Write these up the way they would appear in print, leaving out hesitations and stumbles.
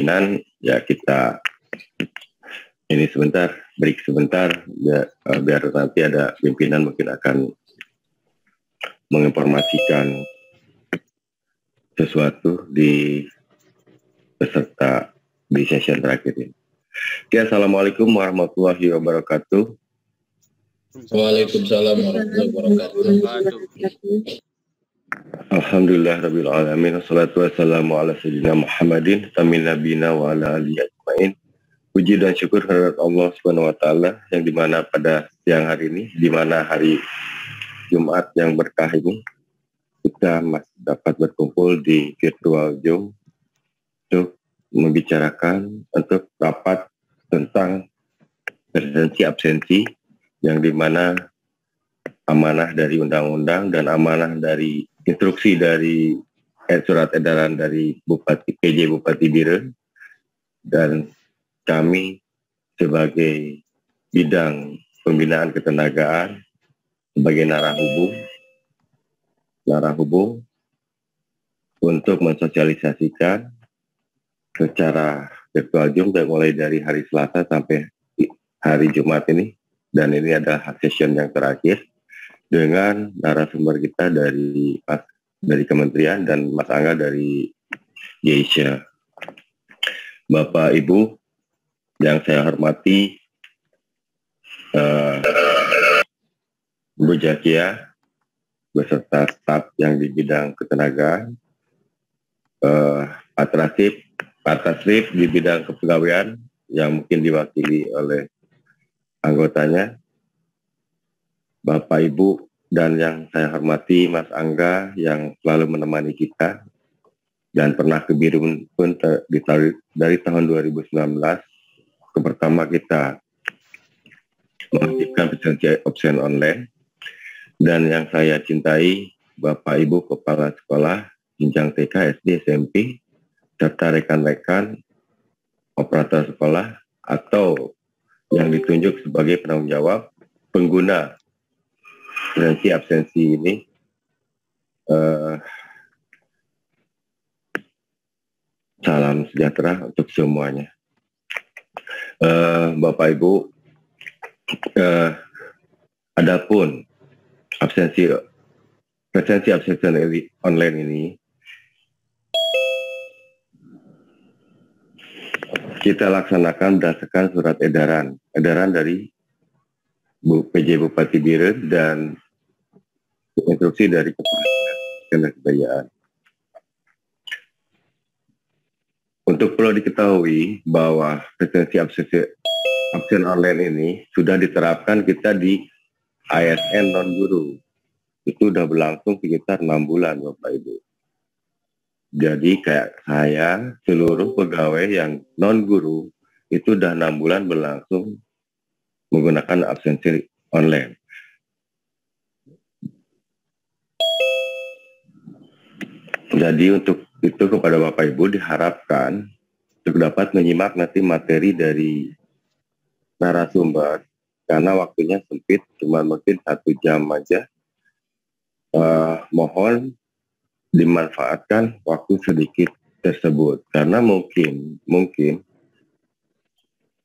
pimpinan, ya kita ini sebentar, break sebentar, biar nanti ada pimpinan mungkin akan menginformasikan sesuatu di peserta di session terakhir ini. Oke, Assalamualaikum warahmatullahi wabarakatuh. Waalaikumsalam warahmatullahi wabarakatuh. Alhamdulillah rabbil alamin, wassalatu wassalamu ala sayyidina Muhammadin tamin nabiyina wa ala alihi ajmain. Puji dan syukur kehadirat Allah Subhanahu wa taala yang dimana pada siang hari ini, dimana hari Jumat yang berkah ini, kita masih dapat berkumpul di virtual Zoom untuk membicarakan untuk rapat tentang presensi absensi yang dimana amanah dari undang-undang dan amanah dari instruksi dari surat edaran dari Bupati PJ Bupati Biren, dan kami sebagai bidang pembinaan ketenagaan sebagai narahubung untuk mensosialisasikan secara virtual Zoom mulai dari hari Selasa sampai hari Jumat ini, dan ini adalah session yang terakhir dengan narasumber kita dari Kementerian dan Mas Angga dari Geisha. Bapak Ibu yang saya hormati, Bu Jakia beserta staf yang di bidang ketenagaan, Pak Tasrif di bidang kepegawaian yang mungkin diwakili oleh anggotanya, Bapak Ibu dan yang saya hormati Mas Angga yang selalu menemani kita dan pernah ke Biren pun dari tahun 2019 pertama kita mengaktifkan presensi option online, dan yang saya cintai Bapak Ibu Kepala Sekolah jenjang TK, SD, SMP serta rekan-rekan operator sekolah atau yang ditunjuk sebagai penanggung jawab pengguna presensi absensi ini. Salam sejahtera untuk semuanya. Bapak Ibu, adapun presensi absensi online ini kita laksanakan berdasarkan surat edaran dari PJ Bupati Biren dan instruksi dari Kepala Ketenagakerjaan. Untuk perlu diketahui bahwa presensi absen online ini sudah diterapkan kita di ASN non-guru. Itu sudah berlangsung sekitar 6 bulan Bapak Ibu. Jadi kayak saya, seluruh pegawai yang non-guru itu sudah 6 bulan berlangsung menggunakan absensi online. Jadi untuk itu kepada Bapak Ibu diharapkan untuk dapat menyimak nanti materi dari narasumber, karena waktunya sempit, cuma mungkin 1 jam aja. Mohon dimanfaatkan waktu sedikit tersebut, karena mungkin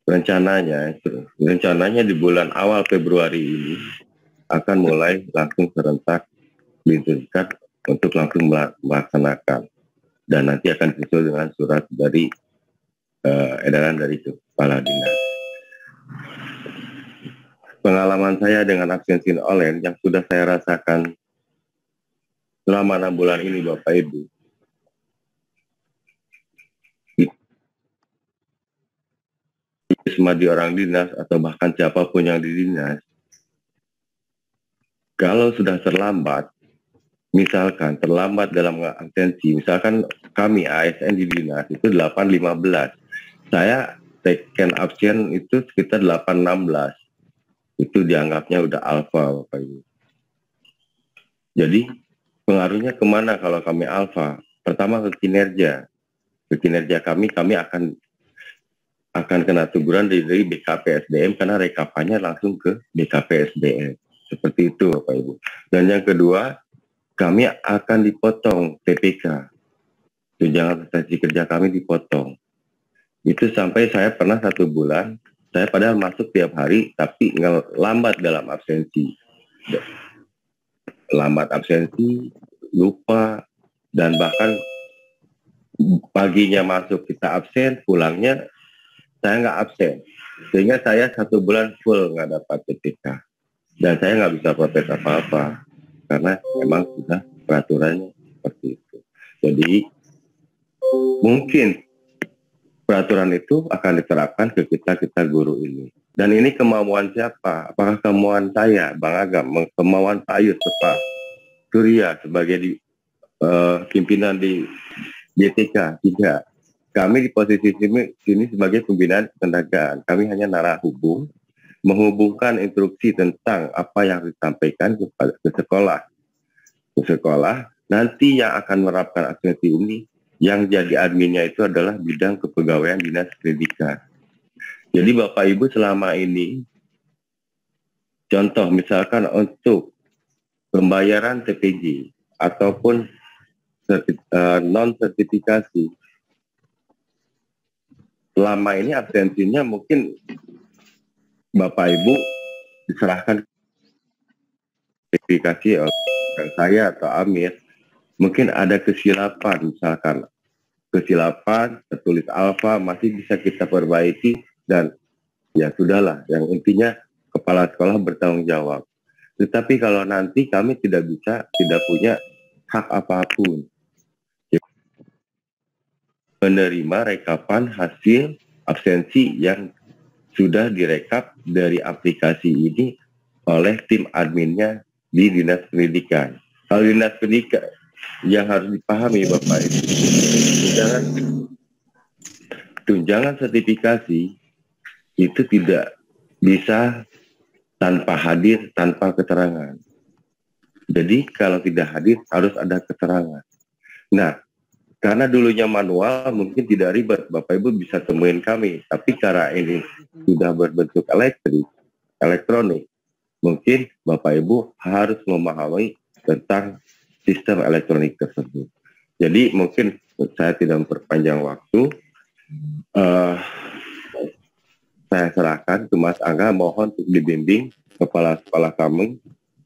rencananya di bulan awal Februari ini akan mulai langsung serentak diizinkan untuk langsung melaksanakan, dan nanti akan disusul dengan surat dari edaran dari Kepala Dinas. Pengalaman saya dengan absensi online yang sudah saya rasakan selama 6 bulan ini Bapak Ibu, semua di orang dinas atau bahkan siapapun yang di dinas, kalau sudah terlambat, misalkan terlambat dalam absensi, misalkan kami ASN di dinas itu 8.15, saya taken absen itu sekitar 8.16, itu dianggapnya udah alfa Bapak Ibu. Jadi pengaruhnya kemana kalau kami alfa? Pertama ke kinerja kami akan kena teguran dari BKP SDM karena rekapannya langsung ke BKP SDM. Seperti itu Bapak Ibu. Dan yang kedua, kami akan dipotong TPK. Tunjangan prestasi kerja kami dipotong. Itu sampai saya pernah 1 bulan, saya padahal masuk tiap hari, tapi lambat dalam absensi. Lambat absensi, lupa, dan bahkan paginya masuk kita absen, pulangnya saya nggak absen. Sehingga saya 1 bulan full nggak dapat PTK. Dan saya nggak bisa protes apa-apa. Karena memang sudah peraturannya seperti itu. Jadi mungkin peraturan itu akan diterapkan ke kita guru ini. Dan ini kemauan siapa? Apakah kemauan saya, Bang Agam, kemauan Pak Yus, Pak Surya sebagai pimpinan di BTK? Tidak. Kami di posisi sini sebagai pembinaan ketenagaan. Kami hanya narah hubung, menghubungkan instruksi tentang apa yang disampaikan ke sekolah. Ke sekolah, nanti yang akan menerapkan absensi ini, yang jadi adminnya itu adalah bidang kepegawaian dinas pendidikan. Jadi Bapak Ibu selama ini, contoh misalkan untuk pembayaran TPJ ataupun non-sertifikasi, selama ini absensinya mungkin Bapak Ibu diserahkan sertifikasi oleh saya atau Amir, mungkin ada kesilapan, misalkan kesilapan, tertulis alfa, masih bisa kita perbaiki, dan ya sudahlah, yang intinya kepala sekolah bertanggung jawab. Tetapi kalau nanti kami tidak punya hak apapun menerima rekapan hasil absensi yang sudah direkap dari aplikasi ini oleh tim adminnya di Dinas Pendidikan. Hal Dinas Pendidikan yang harus dipahami Bapak Ibu, tunjangan sertifikasi itu tidak bisa tanpa hadir, tanpa keterangan. Jadi kalau tidak hadir harus ada keterangan. Nah, karena dulunya manual mungkin tidak ribet, Bapak Ibu bisa temuin kami. Tapi cara ini sudah berbentuk elektronik, mungkin Bapak Ibu harus memahami tentang sistem elektronik tersebut. Jadi mungkin saya tidak memperpanjang waktu. Saya serahkan ke Mas Angga, mohon untuk dibimbing kepala-kepala kami,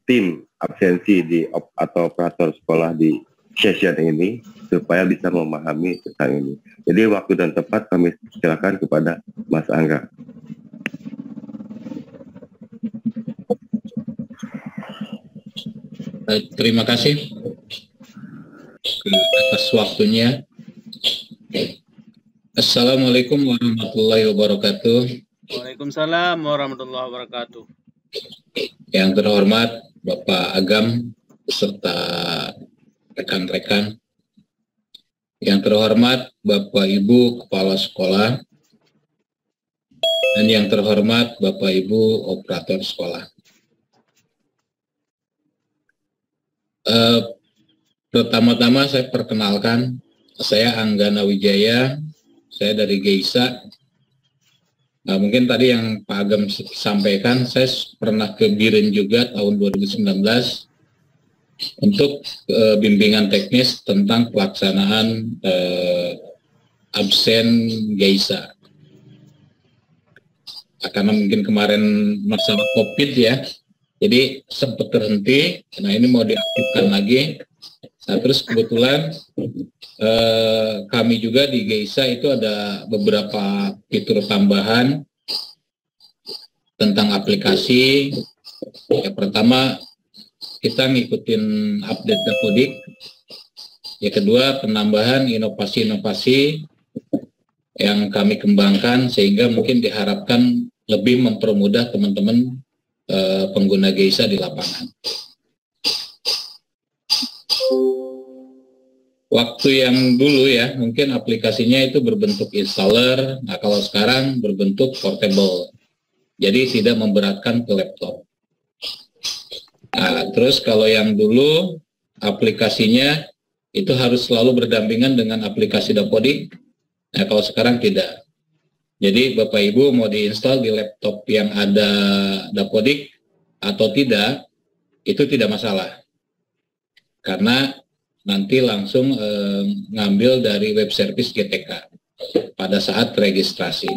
tim absensi atau operator sekolah di session ini, supaya bisa memahami tentang ini. Jadi waktu dan tempat kami silakan kepada Mas Angga. Terima kasih atas waktunya. Assalamualaikum warahmatullahi wabarakatuh. Waalaikumsalam warahmatullahi wabarakatuh. Yang terhormat Bapak Agam beserta rekan-rekan. Yang terhormat Bapak Ibu Kepala Sekolah. Dan yang terhormat Bapak Ibu Operator Sekolah. Pertama-tama saya perkenalkan, saya Anggana Wijaya, saya dari GEISA. Nah, mungkin tadi yang Pak Agam sampaikan, saya pernah ke Biren juga tahun 2019 untuk bimbingan teknis tentang pelaksanaan absen GEISA. Karena mungkin kemarin masalah COVID ya, jadi sempat terhenti. Nah ini mau diaktifkan lagi. Nah terus kebetulan kami juga di GEISA itu ada beberapa fitur tambahan tentang aplikasi. Yang pertama, kita ngikutin update Dapodik. Yang kedua, penambahan inovasi-inovasi yang kami kembangkan sehingga mungkin diharapkan lebih mempermudah teman-teman pengguna GEISA di lapangan. Waktu yang dulu ya, mungkin aplikasinya itu berbentuk installer, nah kalau sekarang berbentuk portable. Jadi tidak memberatkan ke laptop. Nah, terus kalau yang dulu aplikasinya itu harus selalu berdampingan dengan aplikasi Dapodik. Nah, kalau sekarang tidak. Jadi Bapak Ibu mau diinstal di laptop yang ada Dapodik atau tidak, itu tidak masalah. Karena nanti langsung ngambil dari web service GTK. pada saat registrasi.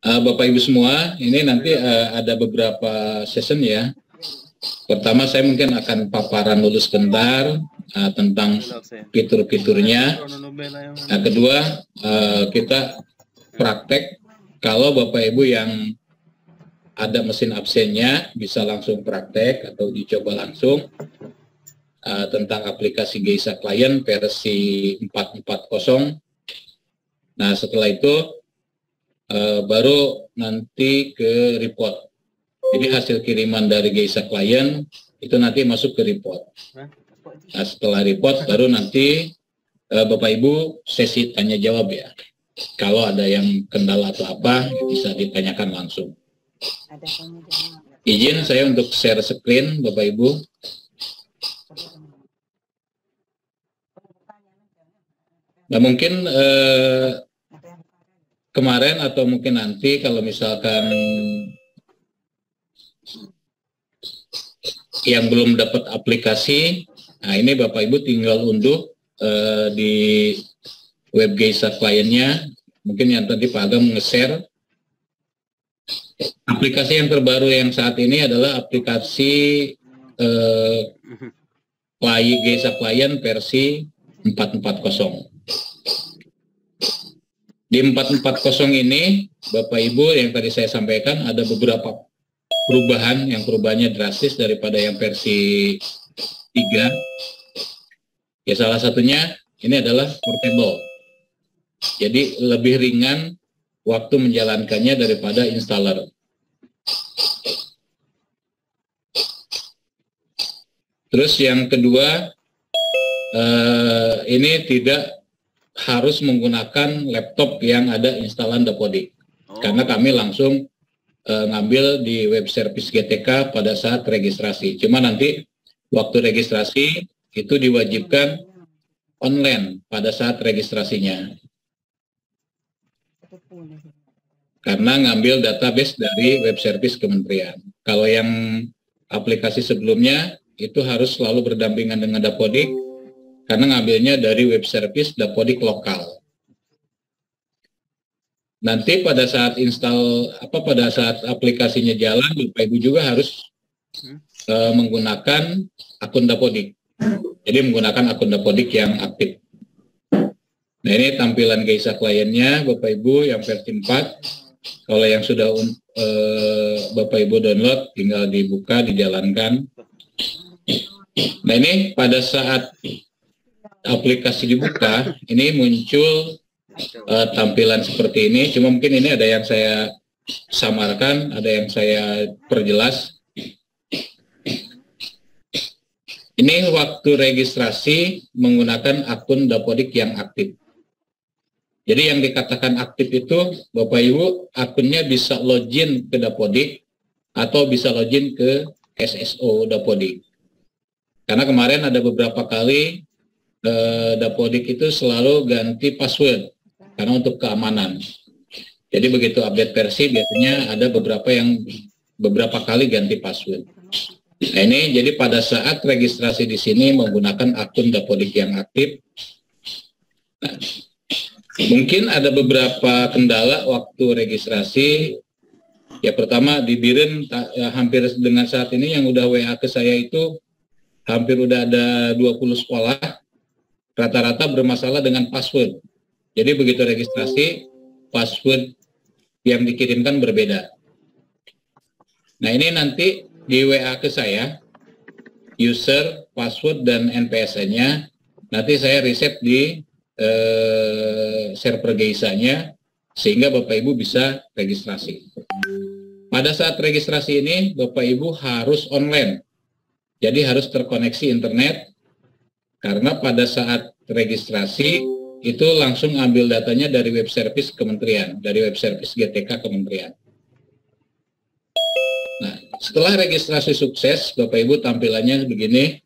Bapak Ibu semua, ini nanti ada beberapa session ya. Pertama saya mungkin akan paparan dulu sebentar tentang fitur-fiturnya. Kedua, kita praktek. Kalau Bapak Ibu yang ada mesin absennya bisa langsung praktek atau dicoba langsung tentang aplikasi Geisa Client versi 4.4.0. Nah setelah itu baru nanti ke report. Jadi hasil kiriman dari Geisa Client itu nanti masuk ke report. Nah, setelah report baru nanti Bapak Ibu sesi tanya jawab ya. Kalau ada yang kendala atau apa bisa ditanyakan langsung. Izin saya untuk share screen Bapak Ibu. Nah mungkin kemarin atau mungkin nanti kalau misalkan yang belum dapat aplikasi, nah ini Bapak Ibu tinggal unduh di web Geisa Client-nya. Mungkin yang tadi Pak Agam nge-share. Aplikasi yang terbaru yang saat ini adalah aplikasi Geisa Client versi 4.4.0. Di 4.4.0 ini, Bapak Ibu yang tadi saya sampaikan ada beberapa perubahan, yang perubahannya drastis daripada yang versi 3. Ya salah satunya ini adalah portable. Jadi lebih ringan waktu menjalankannya daripada installer. Terus yang kedua, ini tidak harus menggunakan laptop yang ada instalan Dapodik. Karena kami langsung ngambil di web service GTK pada saat registrasi. Cuma nanti waktu registrasi itu diwajibkan online pada saat registrasinya. Karena ngambil database dari web service kementerian. Kalau yang aplikasi sebelumnya itu harus selalu berdampingan dengan Dapodik, karena ngambilnya dari web service Dapodik lokal. Nanti pada saat pada saat aplikasinya jalan, Bapak Ibu juga harus menggunakan akun Dapodik. Jadi menggunakan akun Dapodik yang aktif. Nah ini tampilan Geisa Client-nya Bapak Ibu yang versi 4. Kalau yang sudah Bapak Ibu download, tinggal dibuka, dijalankan. Nah ini pada saat aplikasi dibuka, ini muncul tampilan seperti ini. Cuma mungkin ini ada yang saya samarkan, ada yang saya perjelas. Ini waktu registrasi menggunakan akun Dapodik yang aktif. Jadi yang dikatakan aktif itu, Bapak Ibu, akunnya bisa login ke Dapodik atau bisa login ke SSO Dapodik. Karena kemarin ada beberapa kali Dapodik itu selalu ganti password karena untuk keamanan. Jadi begitu update versi biasanya ada beberapa kali ganti password. Nah ini jadi pada saat registrasi di sini menggunakan akun Dapodik yang aktif. Nah, mungkin ada beberapa kendala waktu registrasi. Ya pertama di Biren hampir dengan saat ini yang udah WA ke saya itu hampir udah ada 20 sekolah. Rata-rata bermasalah dengan password. Jadi begitu registrasi, password yang dikirimkan berbeda. Nah ini nanti di WA ke saya, user, password, dan NPSN-nya, nanti saya reset di server Geisa-nya, sehingga Bapak Ibu bisa registrasi. Pada saat registrasi ini, Bapak Ibu harus online. Jadi harus terkoneksi internet, karena pada saat registrasi itu langsung ambil datanya dari web service kementerian, dari web service GTK kementerian. Nah, setelah registrasi sukses, Bapak Ibu tampilannya begini.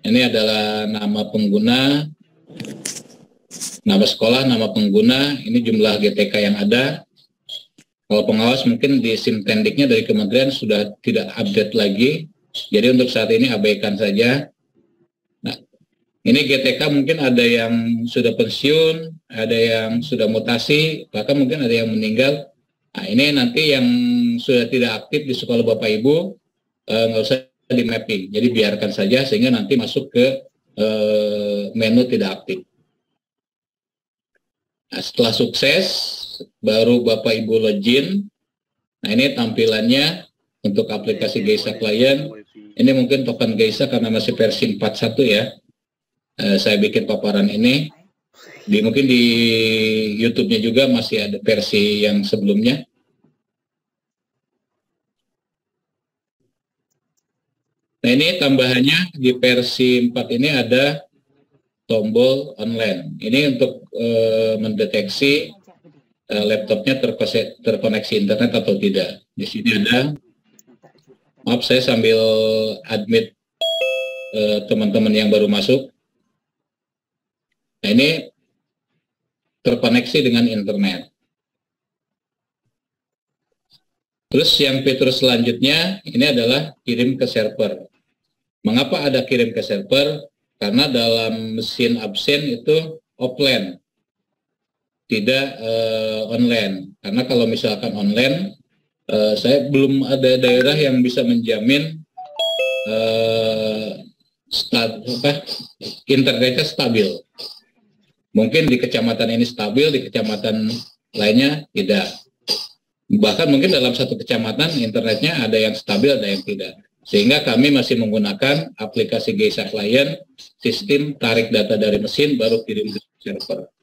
Ini adalah nama pengguna, nama sekolah, nama pengguna, ini jumlah GTK yang ada. Kalau pengawas mungkin di Simtendiknya dari kementerian sudah tidak update lagi. Jadi untuk saat ini abaikan saja. Ini GTK mungkin ada yang sudah pensiun, ada yang sudah mutasi, bahkan mungkin ada yang meninggal. Nah, ini nanti yang sudah tidak aktif di sekolah Bapak Ibu, nggak usah di mapping. Jadi biarkan saja sehingga nanti masuk ke menu tidak aktif. Nah, setelah sukses, baru Bapak Ibu login. Nah, ini tampilannya untuk aplikasi Geisa Client. Ini mungkin token Geisa karena masih versi 4.1 ya. Saya bikin paparan ini. Mungkin di YouTube-nya juga masih ada versi yang sebelumnya. Nah, ini tambahannya di versi 4 ini ada tombol online. Ini untuk mendeteksi laptopnya terkoneksi internet atau tidak. Di sini ada, maaf saya sambil admit teman-teman yang baru masuk. Nah, ini terkoneksi dengan internet. Terus yang fitur selanjutnya ini adalah kirim ke server. Mengapa ada kirim ke server? Karena dalam mesin absen itu offline, tidak online. Karena kalau misalkan online, saya belum ada daerah yang bisa menjamin internetnya stabil. Mungkin di kecamatan ini stabil, di kecamatan lainnya tidak. Bahkan mungkin dalam satu kecamatan internetnya ada yang stabil, ada yang tidak. Sehingga kami masih menggunakan aplikasi Geisa Client, sistem tarik data dari mesin baru kirim ke server.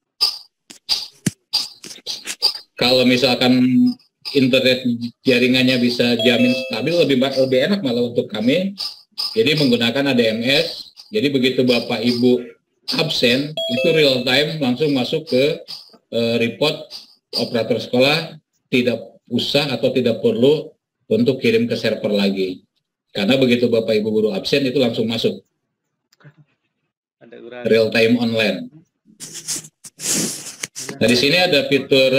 Kalau misalkan internet jaringannya bisa jamin stabil, lebih enak malah untuk kami. Jadi menggunakan ADMS. Jadi begitu Bapak Ibu absen, itu real time langsung masuk ke report operator sekolah, tidak usah atau tidak perlu untuk kirim ke server lagi. Karena begitu Bapak Ibu guru absen itu langsung masuk. Real time online. Nah, di sini ada fitur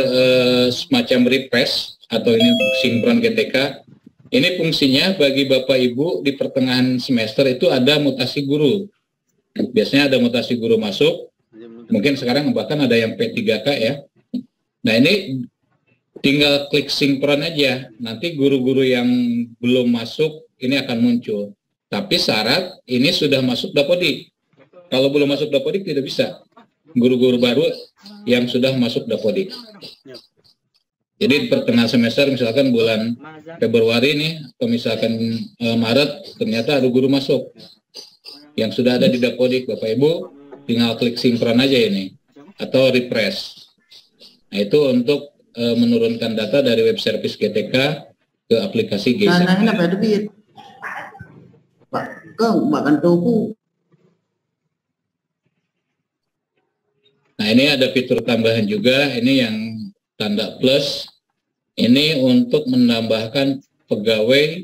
semacam refresh atau ini sinkron GTK. Ini fungsinya bagi Bapak Ibu di pertengahan semester itu ada mutasi guru. Biasanya ada mutasi guru masuk. Mungkin sekarang bahkan ada yang P3K ya. Nah, ini tinggal klik sinkron aja. Nanti guru-guru yang belum masuk ini akan muncul. Tapi syarat ini sudah masuk Dapodik. Kalau belum masuk Dapodik tidak bisa. Guru-guru baru yang sudah masuk Dapodik. Jadi pertengahan semester misalkan bulan Februari ini atau misalkan Maret ternyata ada guru masuk yang sudah ada di Dapodik, Bapak Ibu tinggal klik sinkron aja ini atau refresh. Nah, itu untuk menurunkan data dari web service GTK ke aplikasi Geisa. Nah, ini ada fitur tambahan juga, ini yang tanda plus. Ini untuk menambahkan pegawai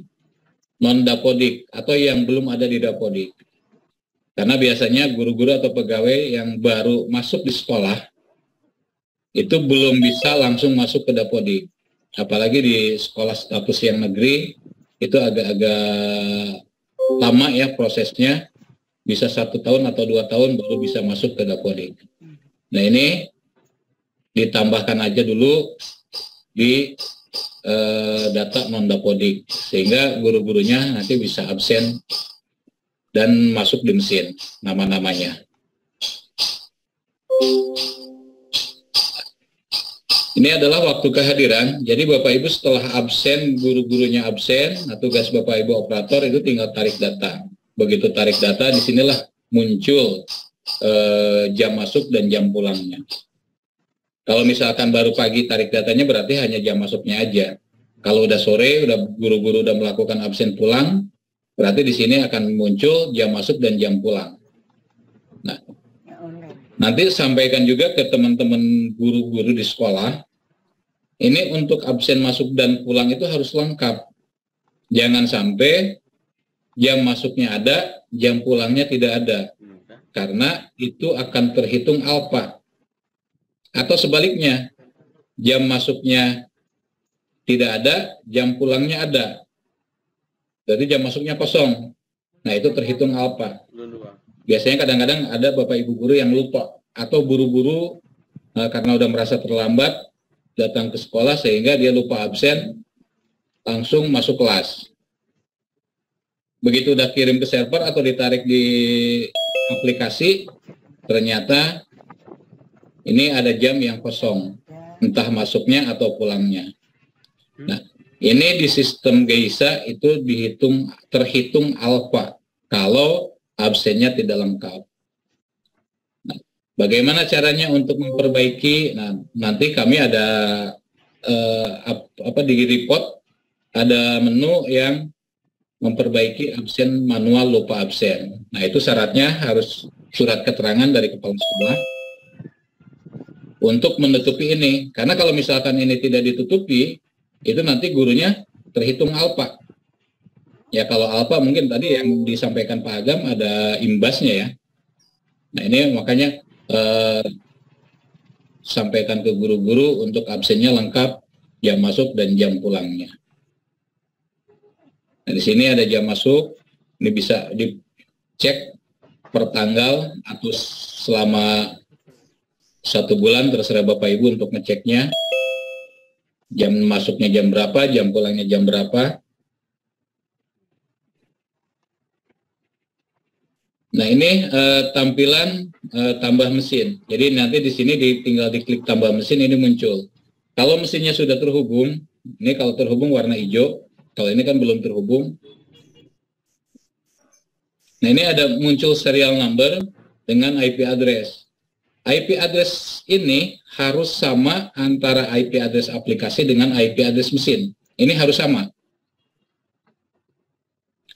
non-Dapodik atau yang belum ada di Dapodik. Karena biasanya guru-guru atau pegawai yang baru masuk di sekolah itu belum bisa langsung masuk ke Dapodik. Apalagi di sekolah status yang negeri itu agak-agak lama ya prosesnya, bisa 1 tahun atau 2 tahun baru bisa masuk ke Dapodik. Nah, ini ditambahkan aja dulu di data non-Dapodik sehingga guru-gurunya nanti bisa absen dan masuk di mesin nama-namanya. Ini adalah waktu kehadiran. Jadi Bapak Ibu setelah absen, guru-gurunya absen, nah tugas Bapak Ibu operator itu tinggal tarik data. Begitu tarik data, disinilah muncul jam masuk dan jam pulangnya. Kalau misalkan baru pagi tarik datanya berarti hanya jam masuknya aja. Kalau udah sore, udah guru-guru udah melakukan absen pulang, berarti di sini akan muncul jam masuk dan jam pulang. Nah, nanti sampaikan juga ke teman-teman guru-guru di sekolah, ini untuk absen masuk dan pulang itu harus lengkap. Jangan sampai jam masuknya ada, jam pulangnya tidak ada. Karena itu akan terhitung alfa. Atau sebaliknya, jam masuknya tidak ada, jam pulangnya ada. Jadi jam masuknya kosong. Nah, itu terhitung alfa. biasanya kadang-kadang ada Bapak Ibu guru yang lupa atau buru-buru karena udah merasa terlambat datang ke sekolah sehingga dia lupa absen, langsung masuk kelas. Begitu udah kirim ke server atau ditarik di aplikasi, ternyata ini ada jam yang kosong, entah masuknya atau pulangnya. Nah, ini di sistem Geisa itu terhitung alfa kalau absennya tidak lengkap. Nah, bagaimana caranya untuk memperbaiki? Nah, nanti kami ada di report ada menu yang memperbaiki absen manual lupa absen. Nah, itu syaratnya harus surat keterangan dari kepala sekolah untuk menutupi ini. Karena kalau misalkan ini tidak ditutupi, itu nanti gurunya terhitung alfa. Ya, kalau alfa mungkin tadi yang disampaikan Pak Agam ada imbasnya ya. Nah, ini makanya sampaikan ke guru-guru untuk absennya lengkap, jam masuk dan jam pulangnya. Nah, di sini ada jam masuk, ini bisa dicek per tanggal atau selama 1 bulan, terserah Bapak Ibu untuk ngeceknya. Jam masuknya jam berapa, jam pulangnya jam berapa. Nah, ini tampilan tambah mesin. Jadi nanti di sini tinggal diklik tambah mesin, ini muncul. Kalau mesinnya sudah terhubung, ini kalau terhubung warna hijau, kalau ini kan belum terhubung. Nah, ini ada muncul serial number dengan IP address. IP address ini harus sama antara IP address aplikasi dengan IP address mesin. Ini harus sama.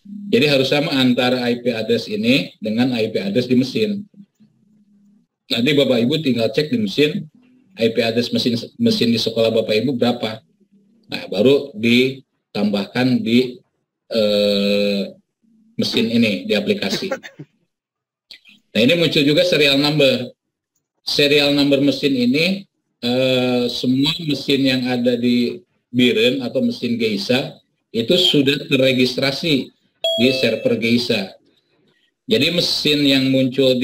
Jadi harus sama antara IP address ini dengan IP address di mesin. Nanti Bapak Ibu tinggal cek di mesin, IP address mesin di sekolah Bapak Ibu berapa. Nah, baru ditambahkan di mesin ini, di aplikasi. Nah, ini muncul juga serial number. Serial number mesin ini, semua mesin yang ada di Biren atau mesin Geisa, itu sudah terregistrasi di server Geisa. Jadi mesin yang muncul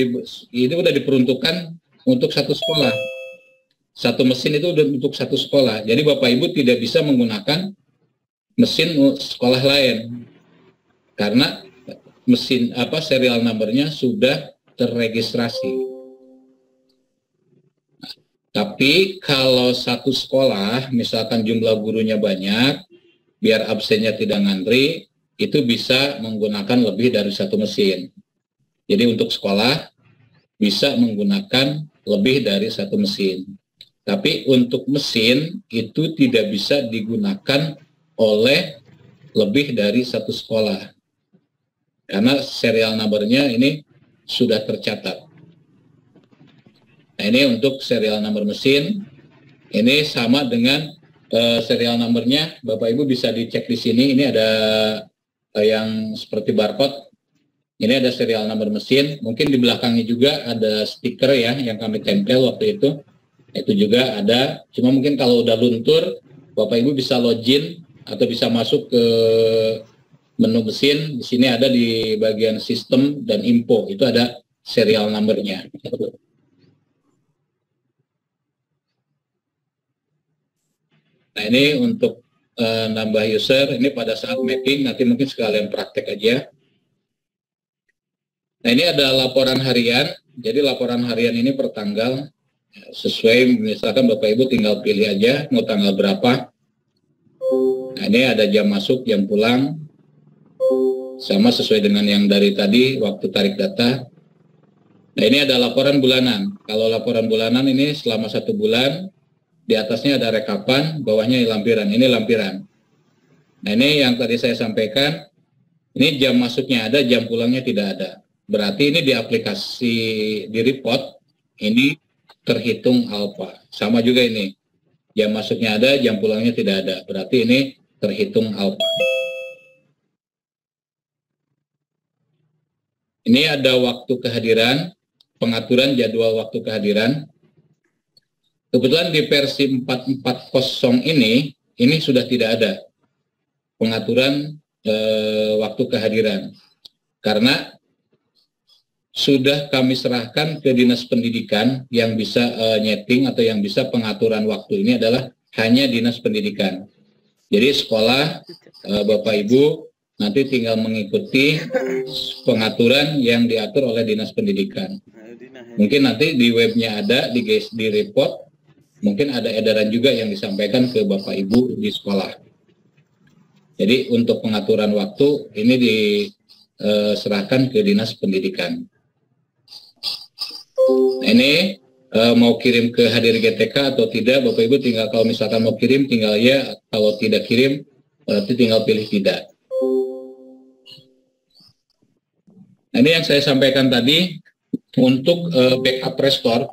itu udah diperuntukkan untuk satu sekolah. Satu mesin itu udah untuk satu sekolah. Jadi Bapak Ibu tidak bisa menggunakan mesin sekolah lain karena mesin serial numbernya sudah terregistrasi. Tapi kalau satu sekolah, misalkan jumlah gurunya banyak, biar absennya tidak ngantri, itu bisa menggunakan lebih dari satu mesin. Jadi untuk sekolah bisa menggunakan lebih dari satu mesin. Tapi untuk mesin itu tidak bisa digunakan oleh lebih dari satu sekolah. Karena serial number-nya ini sudah tercatat. Nah, ini untuk serial number mesin. Ini sama dengan serial number-nya. Bapak Ibu bisa dicek di sini. Ini ada yang seperti barcode. Ini ada serial number mesin. Mungkin di belakangnya juga ada stiker ya yang kami tempel waktu itu. Itu juga ada. Cuma mungkin kalau udah luntur, Bapak Ibu bisa login atau bisa masuk ke menu mesin. Di sini ada di bagian sistem dan info. Itu ada serial number-nya. Nah, ini untuk nambah user, ini pada saat mapping, nanti mungkin sekalian praktek aja. Nah, ini ada laporan harian, jadi laporan harian ini per tanggal, sesuai misalkan Bapak Ibu tinggal pilih aja mau tanggal berapa. Nah, ini ada jam masuk, jam pulang, sama sesuai dengan yang dari tadi, waktu tarik data. Nah, ini ada laporan bulanan. Kalau laporan bulanan ini selama 1 bulan, di atasnya ada rekapan, bawahnya lampiran. Ini lampiran. Nah, ini yang tadi saya sampaikan, ini jam masuknya ada, jam pulangnya tidak ada. Berarti ini di aplikasi, di report, ini terhitung alfa. Sama juga ini, jam masuknya ada, jam pulangnya tidak ada. Berarti ini terhitung alfa. Ini ada waktu kehadiran, pengaturan jadwal waktu kehadiran. Kebetulan di versi 440 ini sudah tidak ada pengaturan waktu kehadiran. Karena sudah kami serahkan ke Dinas Pendidikan. Yang bisa nyeting atau yang bisa pengaturan waktu ini adalah hanya Dinas Pendidikan. Jadi sekolah, Bapak Ibu nanti tinggal mengikuti pengaturan yang diatur oleh Dinas Pendidikan. Mungkin nanti di webnya ada, di report, mungkin ada edaran juga yang disampaikan ke Bapak Ibu di sekolah. Jadi untuk pengaturan waktu ini diserahkan ke Dinas Pendidikan. Nah, ini mau kirim ke Hadir GTK atau tidak, Bapak Ibu tinggal, kalau misalkan mau kirim tinggal ya, kalau tidak kirim berarti tinggal pilih tidak. Nah, ini yang saya sampaikan tadi untuk backup restore.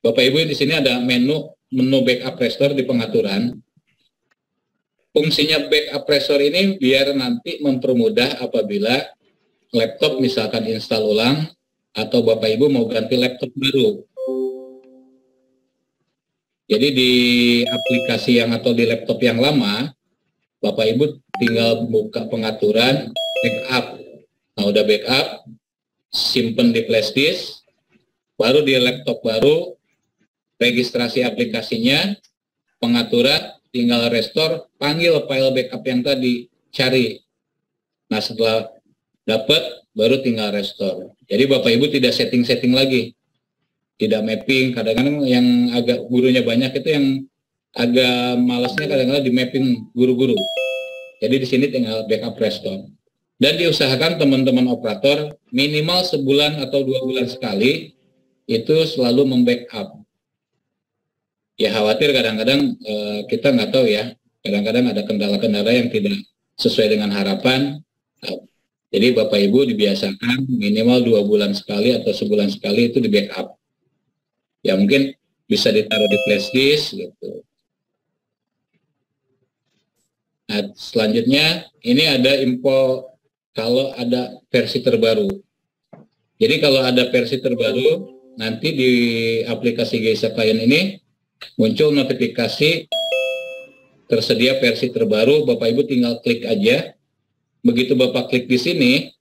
Bapak Ibu di sini ada menu backup restore di pengaturan. Fungsinya backup restore ini biar nanti mempermudah apabila laptop misalkan install ulang atau Bapak Ibu mau ganti laptop baru. Jadi di aplikasi yang atau di laptop yang lama, Bapak Ibu tinggal buka pengaturan backup. Nah, udah backup, simpen di flash disk, baru di laptop baru, registrasi aplikasinya, pengaturan, tinggal restore, panggil file backup yang tadi, cari. Nah, setelah dapat, baru tinggal restore. Jadi Bapak Ibu tidak setting-setting lagi, tidak mapping. Kadang-kadang yang agak gurunya banyak itu yang agak malasnya kadang-kadang di mapping guru-guru. Jadi di sini tinggal backup restore. Dan diusahakan teman-teman operator minimal sebulan atau 2 bulan sekali itu selalu membackup. Ya khawatir kadang-kadang kita nggak tahu ya, kadang-kadang ada kendala-kendala yang tidak sesuai dengan harapan. Jadi Bapak Ibu dibiasakan minimal 2 bulan sekali atau sebulan sekali itu di backup. Ya mungkin bisa ditaruh di flash disk gitu. Nah, selanjutnya ini ada info kalau ada versi terbaru. Jadi kalau ada versi terbaru, nanti di aplikasi Geisa Client ini muncul notifikasi tersedia versi terbaru. Bapak Ibu tinggal klik aja. Begitu Bapak klik di sini,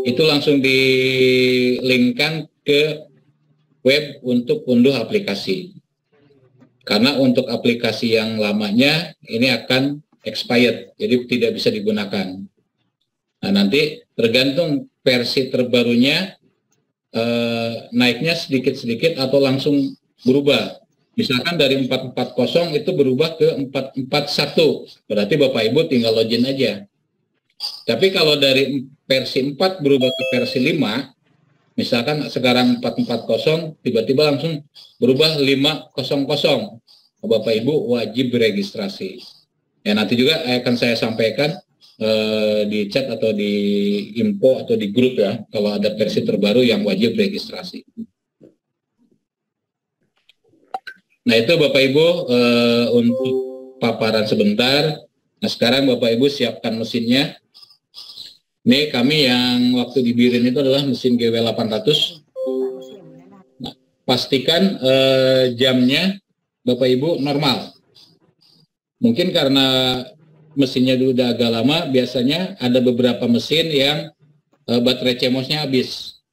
itu langsung dilinkkan ke web untuk unduh aplikasi. Karena untuk aplikasi yang lamanya ini akan expired, jadi tidak bisa digunakan. Nah, nanti tergantung versi terbarunya naiknya sedikit-sedikit atau langsung berubah. Misalkan dari 440 itu berubah ke 441, berarti Bapak Ibu tinggal login aja. Tapi kalau dari versi 4 berubah ke versi 5, misalkan sekarang 440, tiba-tiba langsung berubah 500, Bapak Ibu wajib registrasi. Ya, nanti juga akan saya sampaikan di chat atau di info atau di grup ya, kalau ada versi terbaru yang wajib registrasi. Nah, itu Bapak Ibu untuk paparan sebentar. Nah, sekarang Bapak Ibu siapkan mesinnya. Ini kami yang waktu di Birin itu adalah mesin GW800. Nah, pastikan jamnya Bapak Ibu normal. Mungkin karena mesinnya udah agak lama, biasanya ada beberapa mesin yang baterai CMOS-nya habis.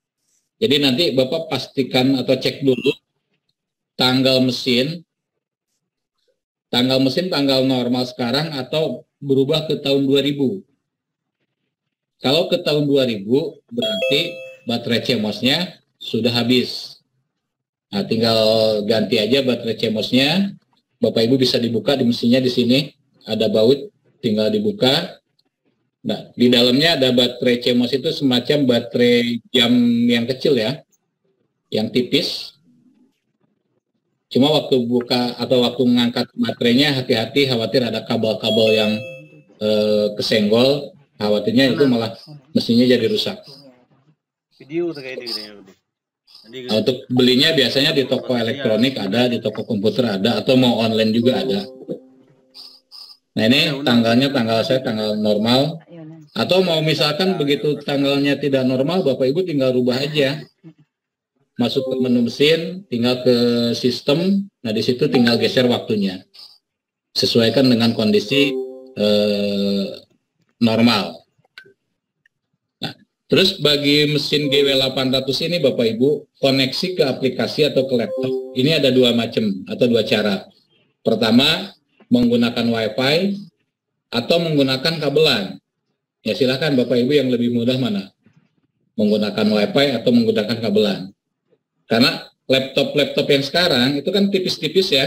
Jadi nanti Bapak pastikan atau cek dulu tanggal mesin tanggal normal sekarang atau berubah ke tahun 2000. Kalau ke tahun 2000 berarti baterai CMOS-nya sudah habis. Nah, tinggal ganti aja baterai CMOS-nya. Bapak Ibu bisa dibuka di mesinnya di sini ada baut, tinggal dibuka. Nah, di dalamnya ada baterai CMOS itu semacam baterai jam yang kecil ya, yang tipis. Cuma waktu buka atau waktu mengangkat baterainya hati-hati, khawatir ada kabel-kabel yang kesenggol, khawatirnya itu malah mesinnya jadi rusak. Nah, untuk belinya biasanya di toko elektronik ada, di toko komputer ada, atau mau online juga ada. Nah, ini tanggalnya tanggal normal. Atau mau misalkan begitu tanggalnya tidak normal, Bapak Ibu tinggal rubah aja. Masuk ke menu mesin, tinggal ke sistem. Nah, di situ tinggal geser waktunya. Sesuaikan dengan kondisi normal. Nah, Terus bagi mesin GW800 ini Bapak Ibu, koneksi ke aplikasi atau ke laptop, ini ada dua macam atau dua cara. Pertama, menggunakan Wi-Fi atau menggunakan kabelan. Ya silakan Bapak Ibu yang lebih mudah mana? Menggunakan Wi-Fi atau menggunakan kabelan. Karena laptop-laptop yang sekarang itu kan tipis-tipis ya,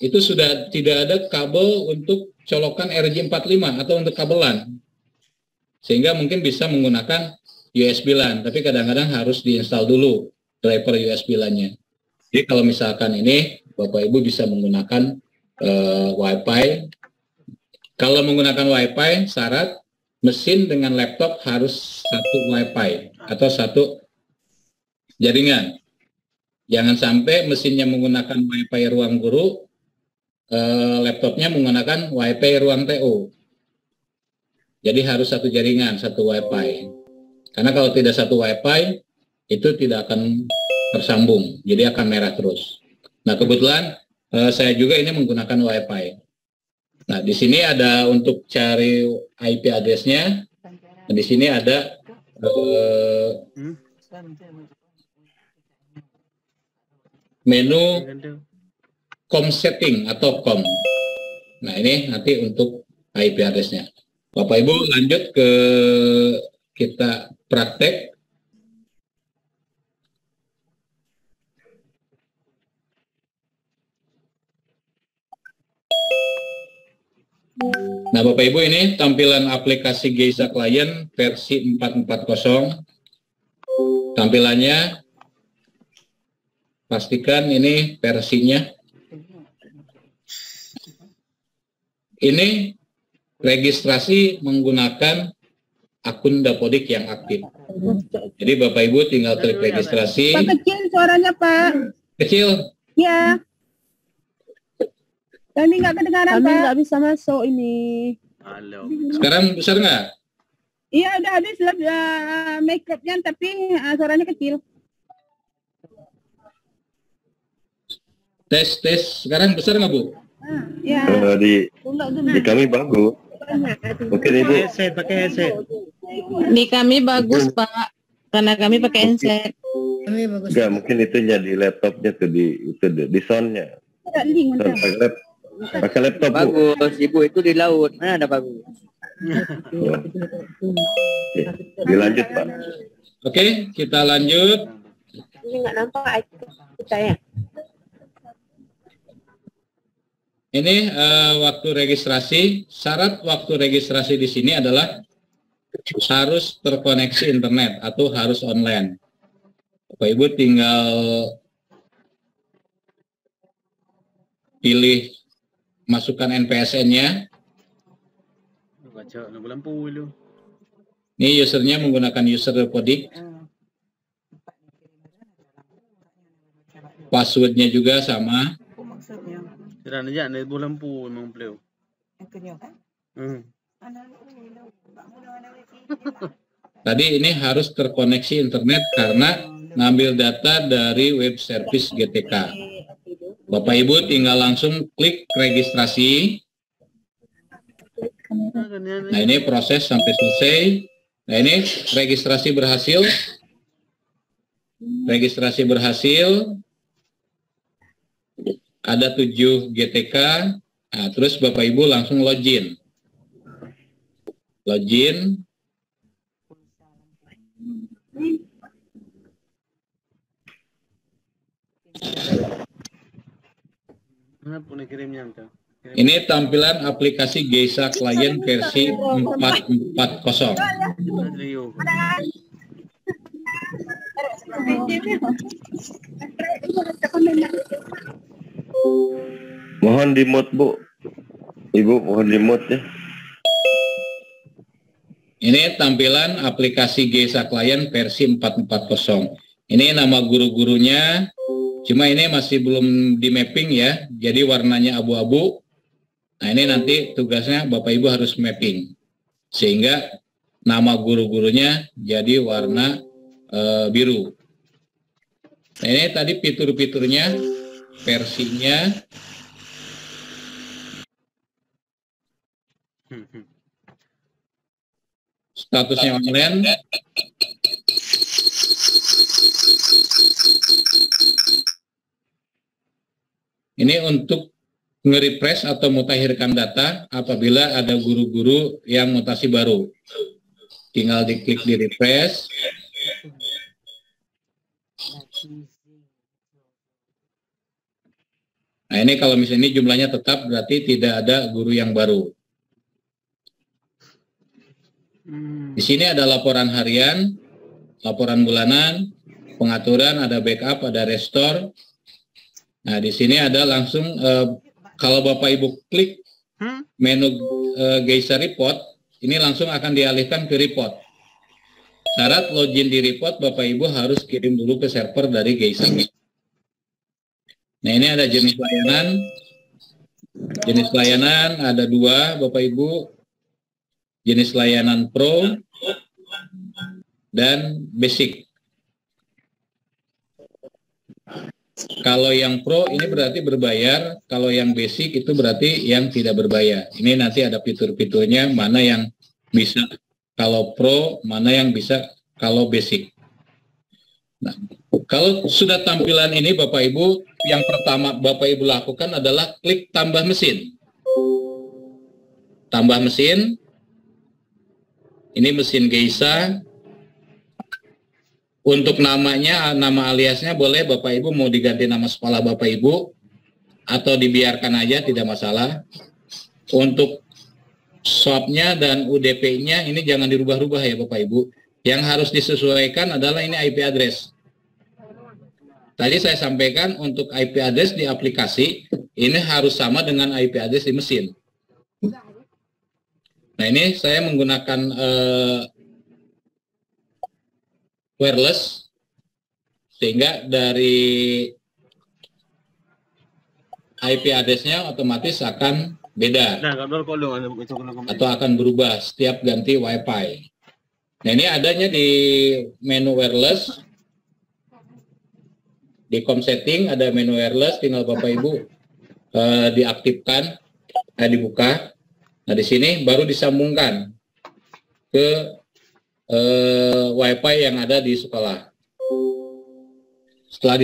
itu sudah tidak ada kabel untuk colokan RJ45 atau untuk kabelan. Sehingga mungkin bisa menggunakan USB LAN, tapi kadang-kadang harus diinstal dulu driver USB LAN-nya. Jadi kalau misalkan ini Bapak Ibu bisa menggunakan Wi-Fi. Kalau menggunakan Wi-Fi, syarat mesin dengan laptop harus satu Wi-Fi atau satu jaringan. Jangan sampai mesinnya menggunakan Wi-Fi ruang guru, laptopnya menggunakan Wi-Fi ruang TO. Jadi harus satu jaringan, satu Wi-Fi. Karena kalau tidak satu Wi-Fi, itu tidak akan tersambung, jadi akan merah terus. Nah, kebetulan saya juga ini menggunakan Wi-Fi. Nah, di sini ada untuk cari IP address-nya. Nah, di sini ada menu com setting atau com. Nah, ini nanti untuk IP address-nya. Bapak Ibu lanjut ke kita praktek. Nah, Bapak Ibu, ini tampilan aplikasi Geisa Client versi 4.4.0. Tampilannya, pastikan ini versinya. Ini registrasi menggunakan akun Dapodik yang aktif. Jadi Bapak Ibu tinggal klik registrasi. Pak, kecil suaranya Pak. Kecil? Ya. Kami nggak kedengaran Pak. Kami nggak bisa masuk ini. Halo. Sekarang besar nggak? Iya udah habis make up-nya tapi suaranya kecil. Tes. Sekarang besar nggak Bu? Ya. Di kami bagus. Mungkin Ibu Pakai headset. Di kami bagus Pak, karena kami pakai headset. enggak, mungkin itunya di laptopnya tuh di soundnya. Ada link Sound pakai laptop Bu. Bagus, Ibu itu di laut. Mana ada bagus. Oh. Oke, dilanjut Pak. Oke, kita lanjut. Ini nggak nampak kita ya. Ini waktu registrasi. Syarat waktu registrasi di sini adalah harus terkoneksi internet atau harus online. Bapak Ibu tinggal pilih masukkan NPSN-nya. Baca bulan puluh. Ini usernya menggunakan user Dapodik. Passwordnya juga sama. Kira aja nih bulan puluh memang beliau. Tadi ini harus terkoneksi internet karena ngambil data dari web service GTK. Bapak Ibu tinggal langsung klik registrasi. Nah, ini proses sampai selesai. Nah, ini registrasi berhasil. Registrasi berhasil. Ada 7 GTK. Nah, terus Bapak Ibu langsung login. Login. Ini tampilan aplikasi Geisa Client versi 4.4.0. Mohon di mute Bu. Ibu mohon di mute ya. Ini tampilan aplikasi Geisa Client versi 4.4.0. Ini nama guru-gurunya, cuma ini masih belum di mapping ya, jadi warnanya abu-abu. Nah, ini nanti tugasnya Bapak Ibu harus mapping, sehingga nama guru-gurunya jadi warna biru. Nah, ini tadi fitur-fiturnya, versinya. Statusnya online. Ini untuk nge-refresh atau mutakhirkan data apabila ada guru-guru yang mutasi baru. Tinggal diklik di refresh. Nah, ini kalau misalnya ini jumlahnya tetap, berarti tidak ada guru yang baru. Di sini ada laporan harian, laporan bulanan, pengaturan, ada backup, ada restore. Nah, di sini ada langsung kalau Bapak Ibu klik menu Geisa Report, ini langsung akan dialihkan ke report. Syarat login di report, Bapak Ibu harus kirim dulu ke server dari Geisa. Nah, ini ada jenis layanan. Jenis layanan ada 2, Bapak Ibu. Jenis layanan Pro dan Basic. Kalau yang Pro ini berarti berbayar, kalau yang Basic itu berarti yang tidak berbayar. Ini nanti ada fitur-fiturnya, mana yang bisa kalau Pro, mana yang bisa kalau Basic. Nah, kalau sudah tampilan ini Bapak Ibu, yang pertama Bapak Ibu lakukan adalah klik tambah mesin. Tambah mesin. Ini mesin Geisa. Untuk namanya, nama aliasnya boleh Bapak Ibu mau diganti nama sekolah Bapak Ibu atau dibiarkan aja, tidak masalah. Untuk shopnya dan UDP-nya ini jangan dirubah-rubah ya Bapak Ibu. Yang harus disesuaikan adalah ini IP address. Tadi saya sampaikan untuk IP address di aplikasi ini harus sama dengan IP address di mesin. Nah, ini saya menggunakan wireless, sehingga dari IP address-nya otomatis akan beda atau akan berubah setiap ganti Wi-Fi. Nah, ini adanya di menu wireless, di com setting ada menu wireless, tinggal Bapak Ibu diaktifkan, dibuka. Nah, di sini baru disambungkan ke Wi-Fi yang ada di sekolah. Setelah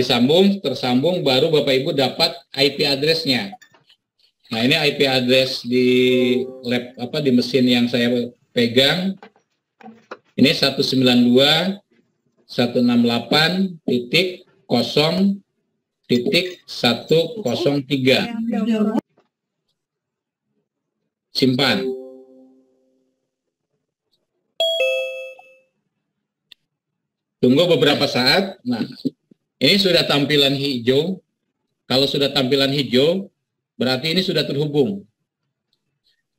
tersambung, baru Bapak Ibu dapat IP address-nya. Nah, ini IP address di di mesin yang saya pegang. Ini 192.0.0.103. Simpan. Tunggu beberapa saat. Nah, ini sudah tampilan hijau. Kalau sudah tampilan hijau, berarti ini sudah terhubung.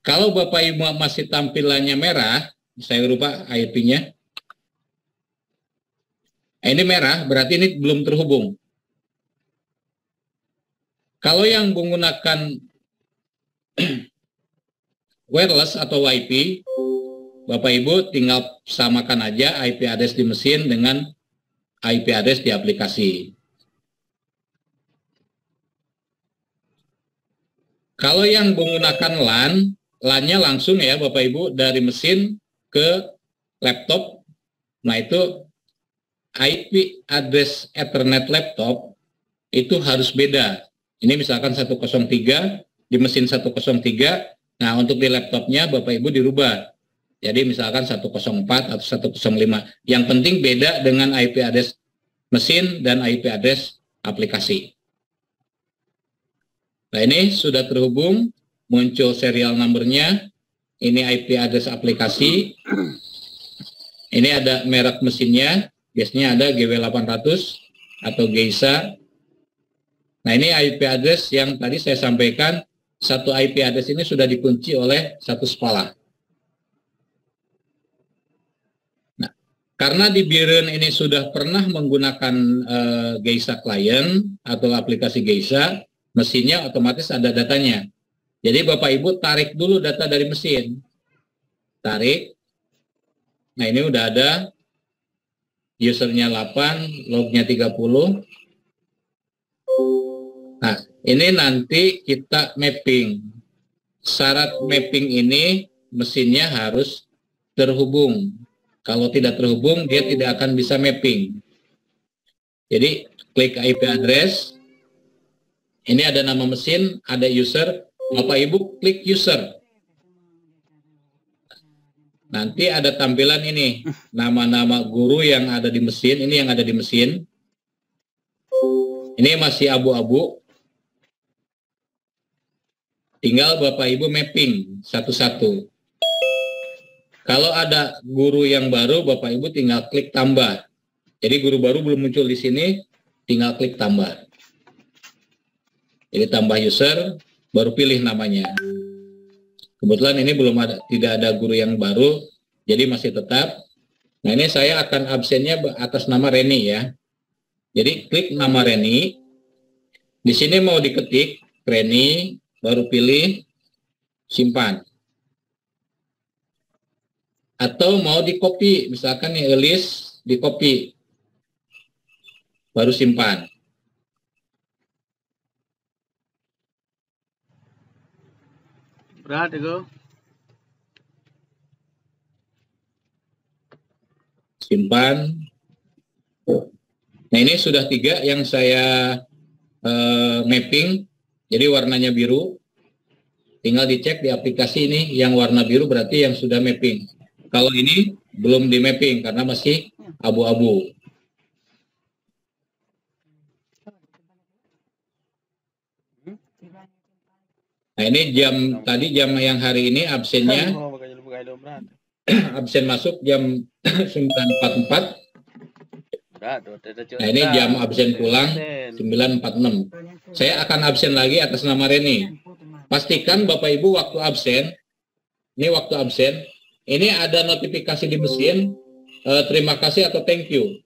Kalau Bapak Ibu masih tampilannya merah, saya rubah IP-nya. Ini merah, berarti ini belum terhubung. Kalau yang menggunakan wireless atau WiFi, Bapak Ibu tinggal samakan aja IP address di mesin dengan IP address di aplikasi. Kalau yang menggunakan LAN, LAN-nya langsung ya Bapak Ibu dari mesin ke laptop. Nah, itu IP address Ethernet laptop itu harus beda. Ini misalkan 103 di mesin 103. Nah, untuk di laptopnya Bapak Ibu dirubah. Jadi misalkan 104 atau 105. Yang penting beda dengan IP address mesin dan IP address aplikasi. Nah, ini sudah terhubung, muncul serial number-nya. Ini IP address aplikasi. Ini ada merek mesinnya, biasanya ada GW800 atau Geisa. Nah, ini IP address yang tadi saya sampaikan, satu IP address ini sudah dikunci oleh satu sekolah. Nah, karena di Biren ini sudah pernah menggunakan Geisa Client atau aplikasi Geisa, mesinnya otomatis ada datanya. Jadi Bapak Ibu tarik dulu data dari mesin. Tarik. Nah, ini udah ada. Usernya 8, lognya 30. Nah, ini nanti kita mapping. Syarat mapping ini mesinnya harus terhubung. Kalau tidak terhubung, dia tidak akan bisa mapping. Jadi, klik IP address. Ini ada nama mesin, ada user. Bapak Ibu klik user. Nanti ada tampilan ini, nama-nama guru yang ada di mesin. Ini yang ada di mesin. Ini masih abu-abu. Tinggal Bapak Ibu mapping satu-satu. Kalau ada guru yang baru, Bapak Ibu tinggal klik tambah. Jadi guru baru belum muncul di sini, tinggal klik tambah. Jadi tambah user, baru pilih namanya. Kebetulan ini belum ada, tidak ada guru yang baru, jadi masih tetap. Nah ini saya akan absennya atas nama Reni ya. Jadi klik nama Reni. Di sini mau diketik Reni, baru pilih simpan. Atau mau di copy, misalkan nih Elis di copy, baru simpan. Berat itu. Simpan. Nah ini sudah 3 yang saya mapping, jadi warnanya biru. Tinggal dicek di aplikasi ini, yang warna biru berarti yang sudah mapping. Kalau ini belum di mapping karena masih abu-abu. Nah ini jam tadi, jam yang hari ini absennya absen masuk jam 9.44. Nah ini jam absen pulang 9.46. Saya akan absen lagi atas nama Reni. Pastikan Bapak Ibu waktu absen, ini waktu absen, ini ada notifikasi di mesin, terima kasih atau thank you.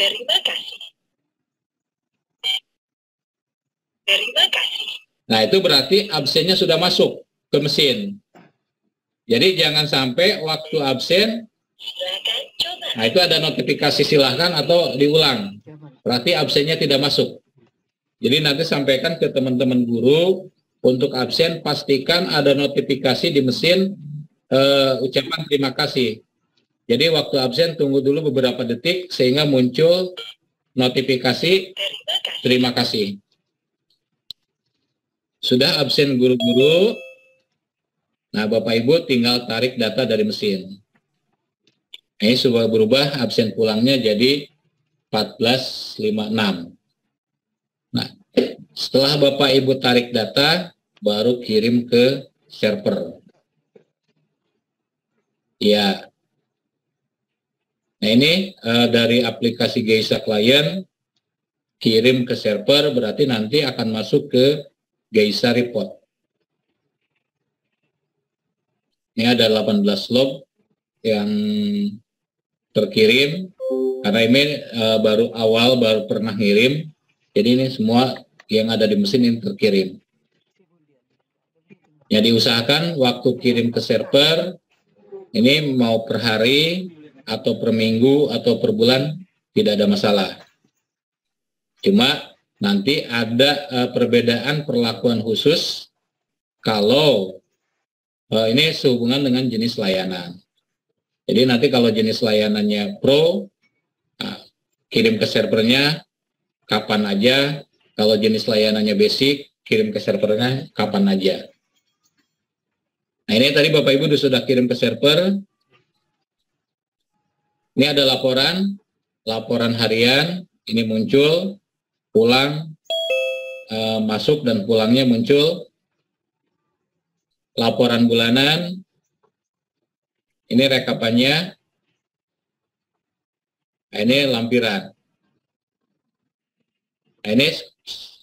Terima kasih. Terima kasih. Nah itu berarti absennya sudah masuk ke mesin. Jadi jangan sampai waktu absen, Silakan coba. nah itu ada notifikasi silahkan atau diulang. Berarti absennya tidak masuk. Jadi nanti sampaikan ke teman-teman guru, untuk absen pastikan ada notifikasi di mesin ucapan terima kasih. Jadi waktu absen tunggu dulu beberapa detik sehingga muncul notifikasi terima kasih. Sudah absen guru-guru, nah Bapak Ibu tinggal tarik data dari mesin. Ini sudah berubah, absen pulangnya jadi 14.56. Nah, setelah Bapak Ibu tarik data, baru kirim ke server. Ya. Nah ini dari aplikasi Geisa Client, kirim ke server, berarti nanti akan masuk ke Geisa Report. Ini ada 18 log yang terkirim, karena ini baru pernah ngirim, jadi ini semua yang ada di mesin ini terkirim. Ya diusahakan waktu kirim ke server, ini mau per hari, atau per minggu, atau per bulan, tidak ada masalah. Cuma nanti ada perbedaan perlakuan khusus kalau ini sehubungan dengan jenis layanan. Jadi nanti kalau jenis layanannya pro, kirim ke servernya kapan aja. Kalau jenis layanannya basic, kirim ke servernya kapan aja. Nah ini tadi Bapak Ibu sudah kirim ke server. Ini ada laporan harian, ini muncul, pulang, masuk dan pulangnya muncul. Laporan bulanan, ini rekapannya, nah, ini lampiran. Nah, ini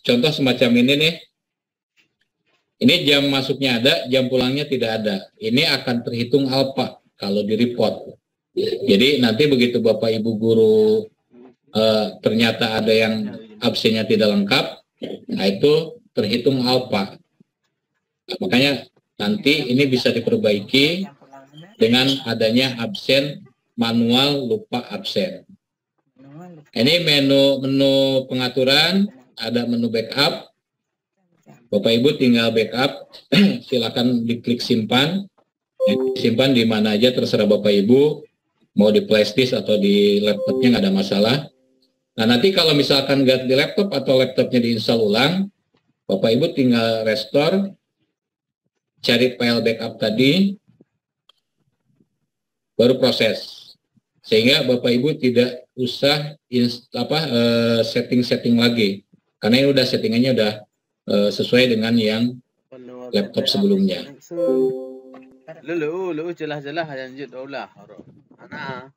contoh semacam ini nih. Ini jam masuknya ada, jam pulangnya tidak ada. Ini akan terhitung alpha kalau di report. Jadi nanti begitu Bapak Ibu guru ternyata ada yang absennya tidak lengkap, nah itu terhitung alpha. Nah, makanya nanti ini bisa diperbaiki dengan adanya absen manual lupa absen. Ini menu pengaturan, ada menu backup. Bapak Ibu tinggal backup, silakan diklik simpan. Simpan di mana aja terserah Bapak Ibu, mau di flash disk atau di laptopnya nggak ada masalah. Nah, nanti kalau misalkan ganti laptop atau laptopnya diinstal ulang, Bapak Ibu tinggal restore, cari file backup tadi, baru proses. Sehingga Bapak Ibu tidak usah setting-setting lagi. Karena ini udah settingannya udah sesuai dengan yang laptop sebelumnya. Lu jelas-jelas lanjut ulah. Nah,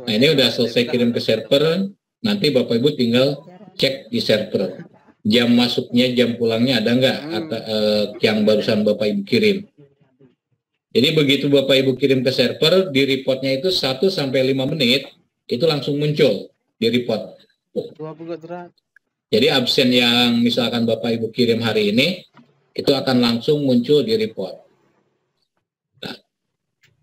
ini udah selesai kirim ke server. Nanti Bapak Ibu tinggal cek di server. Jam masuknya, jam pulangnya ada nggak yang barusan Bapak Ibu kirim. Jadi begitu Bapak Ibu kirim ke server, di reportnya itu 1-5 menit, itu langsung muncul di report. Jadi absen yang misalkan Bapak Ibu kirim hari ini, itu akan langsung muncul di report.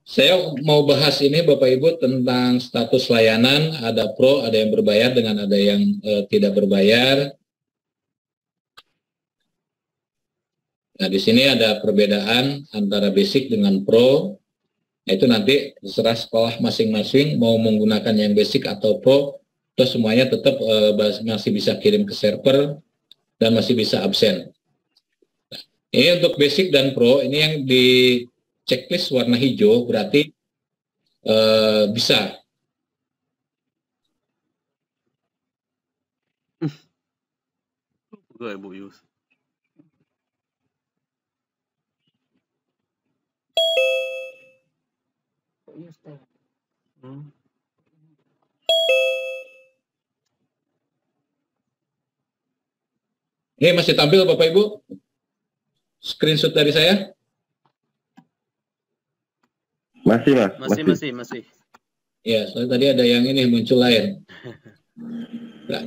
Saya mau bahas ini Bapak Ibu tentang status layanan, ada pro, ada yang berbayar dengan ada yang tidak berbayar. Nah, di sini ada perbedaan antara basic dengan pro. Nah, itu nanti terserah sekolah masing-masing mau menggunakan yang basic atau pro, terus semuanya tetap masih bisa kirim ke server dan masih bisa absen. Nah, ini untuk basic dan pro, ini yang di checklist warna hijau berarti bisa. Ini masih tampil Bapak Ibu? Screenshot dari saya? Masih, Mas. Masih. Ya, soalnya tadi ada yang ini muncul lain. Nah,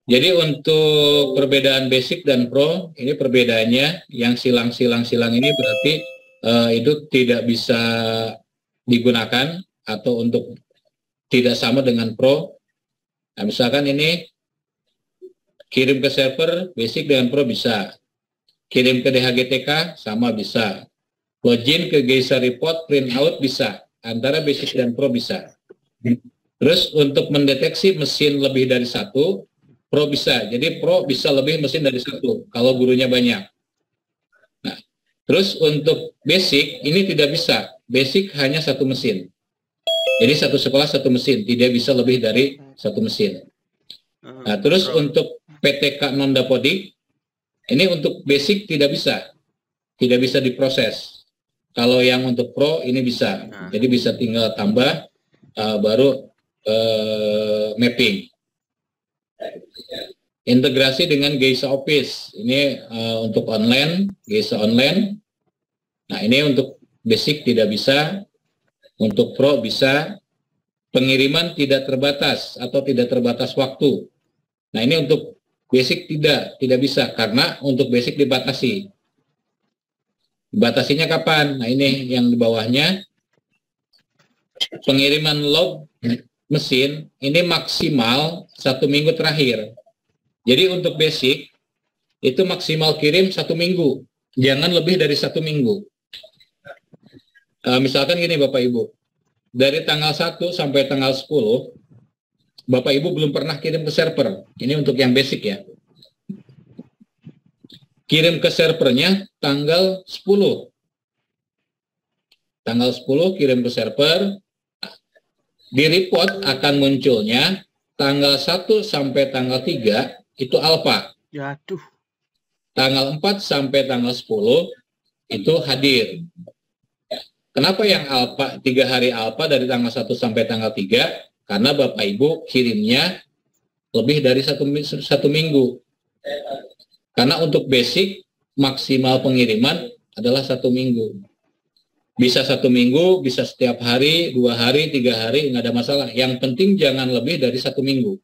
jadi untuk perbedaan basic dan pro, ini perbedaannya yang silang-silang ini berarti itu tidak bisa digunakan atau untuk tidak sama dengan pro. Nah, misalkan ini kirim ke server, basic dengan pro bisa. Kirim ke DHGTK, sama bisa. Login ke Geisa Report, print out bisa. Antara basic dan pro bisa. Terus untuk mendeteksi mesin lebih dari satu, pro bisa. Jadi pro bisa lebih mesin dari satu, kalau gurunya banyak. Nah, terus untuk basic, ini tidak bisa. Basic hanya satu mesin. Jadi satu sekolah satu mesin, tidak bisa lebih dari satu mesin. Nah, terus untuk PTK non-dapodik, ini untuk basic tidak bisa diproses. Kalau yang untuk pro ini bisa, jadi bisa tinggal tambah baru mapping. Integrasi dengan Geisa Office, ini untuk online, Geisa online. Nah, ini untuk basic tidak bisa, untuk pro bisa. Pengiriman tidak terbatas atau tidak terbatas waktu. Nah, ini untuk basic tidak bisa, karena untuk basic dibatasi. Batasinya kapan? Nah, ini yang di bawahnya. Pengiriman log mesin ini maksimal 1 minggu terakhir. Jadi untuk basic itu maksimal kirim 1 minggu, jangan lebih dari 1 minggu. Misalkan gini Bapak Ibu, dari tanggal 1 sampai tanggal 10 Bapak Ibu belum pernah kirim ke server. Ini untuk yang basic ya. Kirim ke servernya tanggal 10. Tanggal 10 kirim ke server. Di report akan munculnya tanggal 1 sampai tanggal 3 itu alpha. Jatuh. Tanggal 4 sampai tanggal 10 itu hadir. Kenapa yang alpha 3 hari alpha dari tanggal 1 sampai tanggal 3? Karena Bapak Ibu kirimnya lebih dari satu minggu. Karena untuk basic maksimal pengiriman adalah 1 minggu. Bisa 1 minggu, bisa setiap hari, 2 hari, 3 hari, nggak ada masalah. Yang penting jangan lebih dari 1 minggu.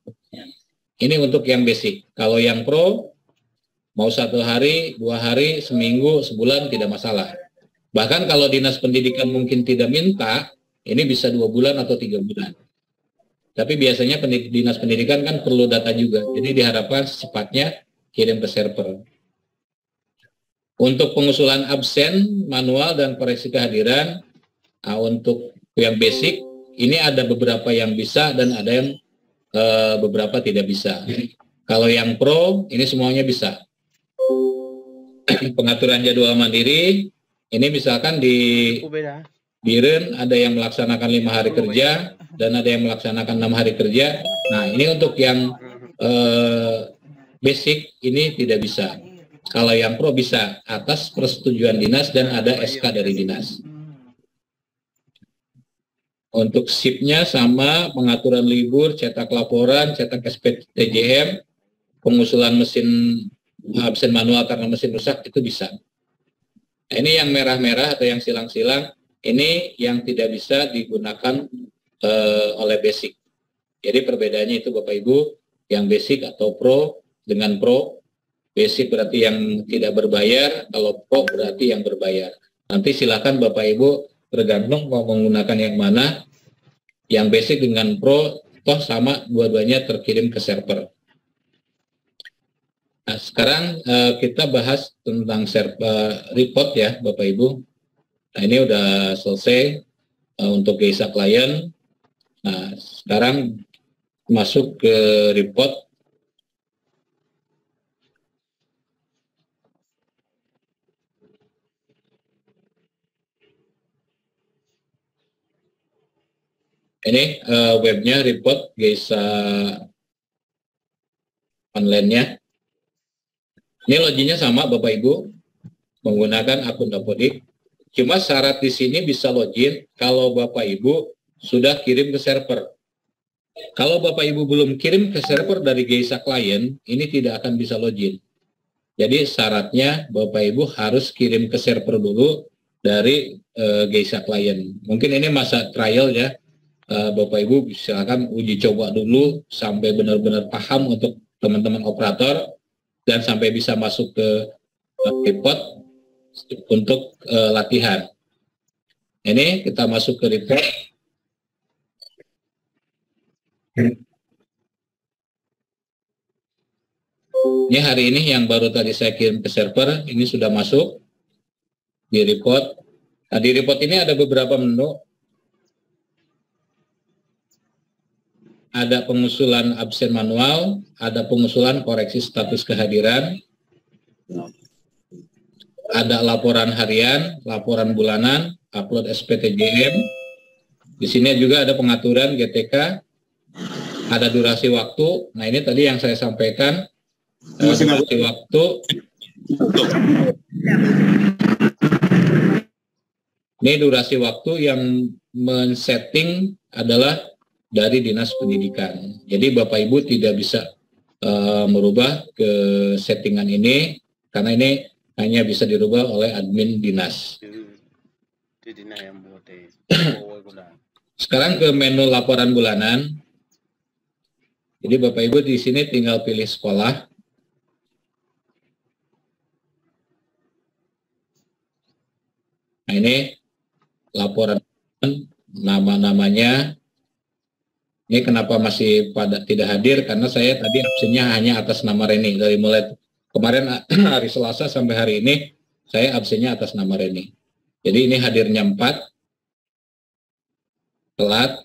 Ini untuk yang basic. Kalau yang pro, mau 1 hari, 2 hari, seminggu, sebulan, tidak masalah. Bahkan kalau dinas pendidikan mungkin tidak minta, ini bisa 2 bulan atau 3 bulan. Tapi biasanya dinas pendidikan kan perlu data juga. Jadi diharapkan secepatnya kirim ke server. Untuk pengusulan absen, manual, dan koreksi kehadiran, untuk yang basic, ini ada beberapa yang bisa dan ada yang beberapa tidak bisa. Kalau yang pro, ini semuanya bisa. Pengaturan jadwal mandiri, ini misalkan di beda. Biren ada yang melaksanakan 5 hari kerja dan ada yang melaksanakan 6 hari kerja. Nah, ini untuk yang basic ini tidak bisa. Kalau yang pro bisa atas persetujuan dinas dan ada SK dari dinas. Untuk SIP-nya sama, pengaturan libur, cetak laporan, cetak SPTJM, pengusulan mesin absen manual karena mesin rusak itu bisa. Nah, ini yang merah-merah atau yang silang-silang, ini yang tidak bisa digunakan oleh basic. Jadi perbedaannya itu Bapak Ibu, yang basic atau pro dengan pro. Basic berarti yang tidak berbayar, kalau pro berarti yang berbayar. Nanti silakan Bapak Ibu tergantung mau menggunakan yang mana. Yang basic dengan pro, toh sama dua-duanya terkirim ke server. Nah, sekarang kita bahas tentang report ya Bapak Ibu. Nah, ini udah selesai untuk GEISA klien. Nah, sekarang masuk ke report. Ini webnya report GEISA online-nya. Ini loginnya sama Bapak Ibu, menggunakan akun Dapodik. Cuma syarat di sini bisa login kalau Bapak Ibu sudah kirim ke server. Kalau Bapak Ibu belum kirim ke server dari GEISA klien, ini tidak akan bisa login. Jadi syaratnya Bapak Ibu harus kirim ke server dulu dari GEISA klien. Mungkin ini masa trial ya. Bapak Ibu silakan uji coba dulu sampai benar-benar paham untuk teman-teman operator dan sampai bisa masuk ke report untuk latihan. Ini kita masuk ke report. Ini hari ini yang baru tadi saya kirim ke server, ini sudah masuk di report. Nah, di report ini ada beberapa menu. Ada pengusulan absen manual, ada pengusulan koreksi status kehadiran, ada laporan harian, laporan bulanan, upload SPTJM. Di sini juga ada pengaturan GTK, ada durasi waktu. Nah, ini tadi yang saya sampaikan, durasi waktu. Ini durasi waktu yang men-setting adalah dari Dinas Pendidikan. Jadi Bapak Ibu tidak bisa merubah ke settingan ini karena ini hanya bisa dirubah oleh admin dinas. Sekarang ke menu laporan bulanan. Jadi Bapak Ibu di sini tinggal pilih sekolah. Nah, ini laporan nama-namanya. Ini kenapa masih pada tidak hadir? Karena saya tadi absennya hanya atas nama Reni. Dari mulai kemarin hari Selasa sampai hari ini, saya absennya atas nama Reni. Jadi ini hadirnya 4, telat,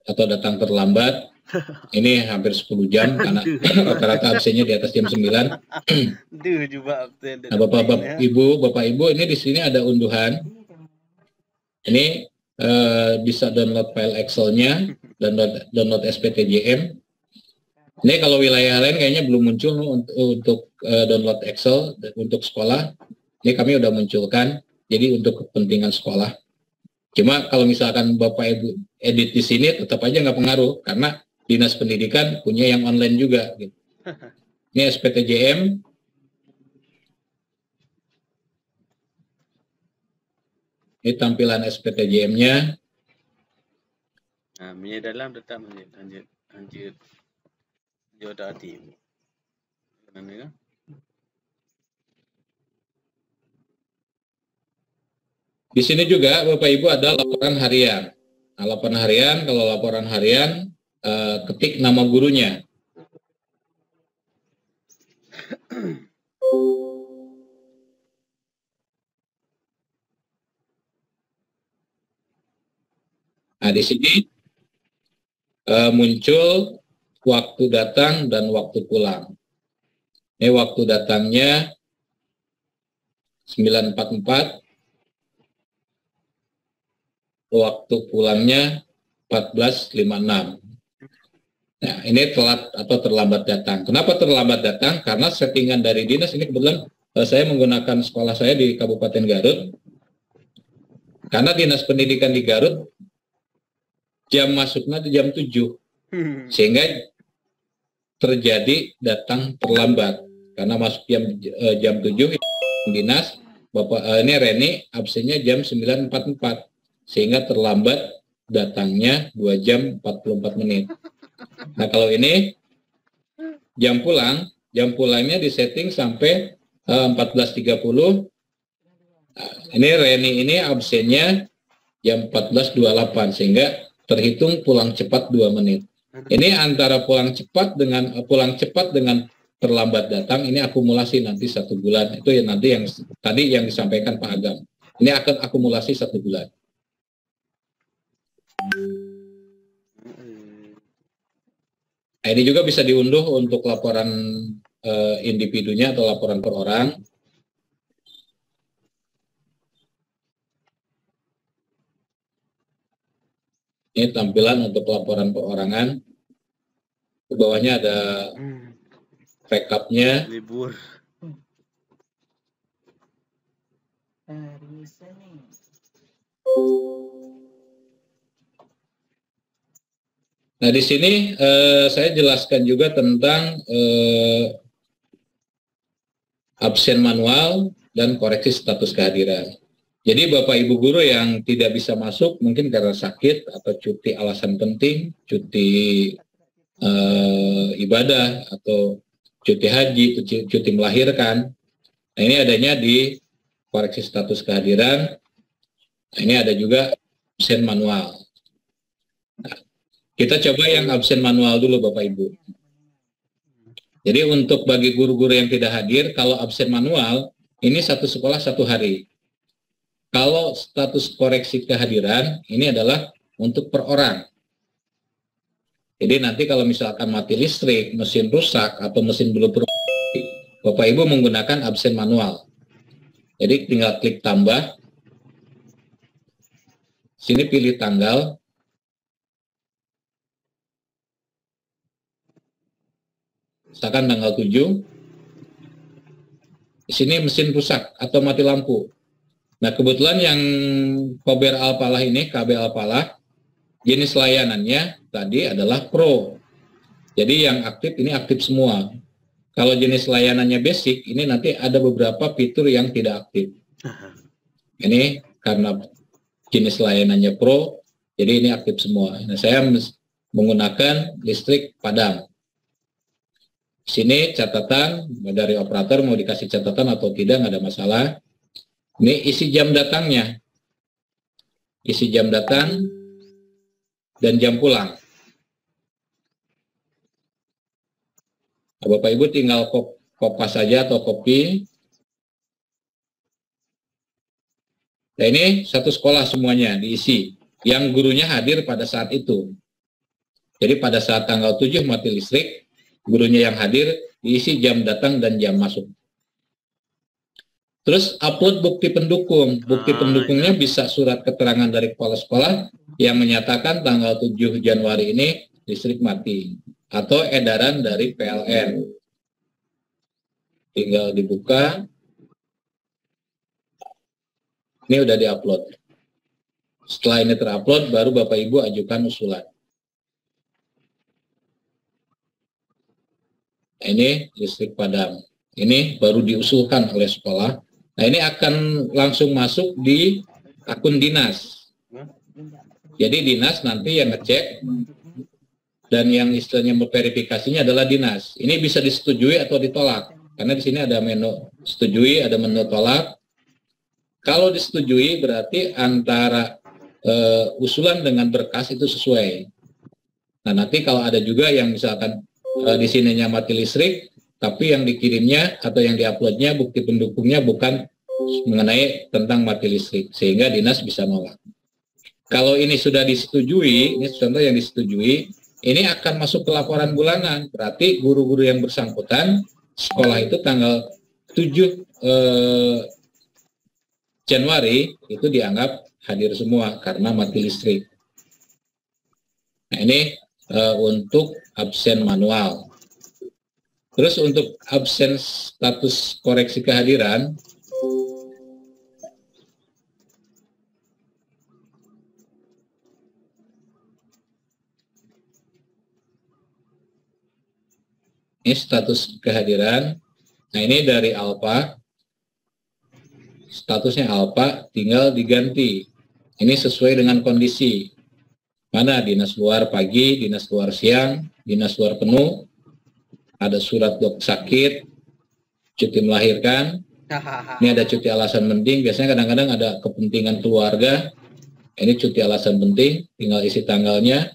atau datang terlambat. Ini hampir 10 jam, karena rata-rata absennya di atas jam 9. Nah, Bapak Ibu, ini di sini ada unduhan. Ini bisa download file Excel-nya, download SPTJM. Ini kalau wilayah lain kayaknya belum muncul untuk download Excel untuk sekolah. Ini kami udah munculkan, jadi untuk kepentingan sekolah. Cuma kalau misalkan Bapak Ibu edit di sini tetap aja nggak pengaruh, karena Dinas Pendidikan punya yang online juga. Gitu. Ini SPTJM. Ini tampilan SPTJM-nya. Nah, punya dalam tetap lanjut jodoh hati. Mana? Di sini juga Bapak Ibu ada laporan harian. Nah, laporan harian, kalau laporan harian ketik nama gurunya. Nah, di sini muncul waktu datang dan waktu pulang. Ini waktu datangnya 9.44, waktu pulangnya 14.56. Nah, ini telat atau terlambat datang. Kenapa terlambat datang? Karena settingan dari dinas ini kebetulan saya menggunakan sekolah saya di Kabupaten Garut. Karena dinas pendidikan di Garut jam masuknya di jam 7. Sehingga terjadi datang terlambat. Karena masuk jam 7 dinas Bapak ini Reni absennya jam 9.44. Sehingga terlambat datangnya 2 jam 44 menit. Nah, kalau ini jam pulangnya disetting sampai 14.30. Nah, ini Reni ini absennya jam 14.28 sehingga terhitung pulang cepat 2 menit. Ini antara pulang cepat dengan terlambat datang ini akumulasi nanti 1 bulan. Itu yang nanti yang tadi yang disampaikan Pak Agam. Ini akan akumulasi 1 bulan. Nah, ini juga bisa diunduh untuk laporan individunya atau laporan per orang. Ini tampilan untuk laporan perorangan. Di bawahnya ada rekapnya. Libur. Nah, di sini saya jelaskan juga tentang absen manual dan koreksi status kehadiran. Jadi Bapak Ibu guru yang tidak bisa masuk mungkin karena sakit atau cuti alasan penting, cuti ibadah atau cuti haji, cuti melahirkan. Nah, ini adanya di koreksi status kehadiran. Nah, ini ada juga absen manual. Nah, kita coba yang absen manual dulu Bapak Ibu. Jadi untuk bagi guru-guru yang tidak hadir, kalau absen manual, ini satu sekolah 1 hari. Kalau status koreksi kehadiran, ini adalah untuk per orang. Jadi nanti kalau misalkan mati listrik, mesin rusak, atau mesin belum berfungsi, Bapak Ibu menggunakan absen manual. Jadi tinggal klik tambah. Sini pilih tanggal. Misalkan tanggal 7. Di sini mesin rusak atau mati lampu. Nah, kebetulan yang Kober Alpalah ini, KB Alpalah, jenis layanannya tadi adalah Pro. Jadi yang aktif ini aktif semua. Kalau jenis layanannya basic, ini nanti ada beberapa fitur yang tidak aktif. Ini karena jenis layanannya Pro, jadi ini aktif semua. Nah, saya menggunakan listrik padam. Sini catatan dari operator mau dikasih catatan atau tidak, nggak ada masalah. Ini isi jam datangnya, isi jam datang dan jam pulang. Nah, Bapak Ibu tinggal kopas saja atau copy. Nah, ini satu sekolah semuanya diisi, yang gurunya hadir pada saat itu. Jadi pada saat tanggal 7 mati listrik, gurunya yang hadir diisi jam datang dan jam masuk. Terus upload bukti pendukung. Bukti pendukungnya bisa surat keterangan dari kepala sekolah yang menyatakan tanggal 7 Januari ini listrik mati. Atau edaran dari PLN. Tinggal dibuka. Ini udah diupload. Setelah ini terupload, baru Bapak Ibu ajukan usulan. Nah, ini listrik padam. Ini baru diusulkan oleh sekolah. Nah, ini akan langsung masuk di akun dinas. Jadi dinas nanti yang ngecek dan yang istilahnya memverifikasinya adalah dinas. Ini bisa disetujui atau ditolak. Karena di sini ada menu setujui, ada menu tolak. Kalau disetujui berarti antara usulan dengan berkas itu sesuai. Nah, nanti kalau ada juga yang misalkan di sininya mati listrik, tapi yang dikirimnya atau yang diuploadnya bukti pendukungnya bukan mengenai tentang mati listrik, sehingga dinas bisa nolak. Kalau ini sudah disetujui, ini contoh yang disetujui, ini akan masuk ke laporan bulanan. Berarti guru-guru yang bersangkutan sekolah itu tanggal 7 Januari itu dianggap hadir semua karena mati listrik. Nah, ini untuk absen manual. Terus untuk absen status koreksi kehadiran, ini status kehadiran. Nah, ini dari Alfa. Statusnya Alfa, tinggal diganti. Ini sesuai dengan kondisi. Mana dinas luar pagi, dinas luar siang, dinas luar penuh, ada surat dok sakit, cuti melahirkan, ini ada cuti alasan penting. Biasanya kadang-kadang ada kepentingan keluarga. Ini cuti alasan penting, tinggal isi tanggalnya.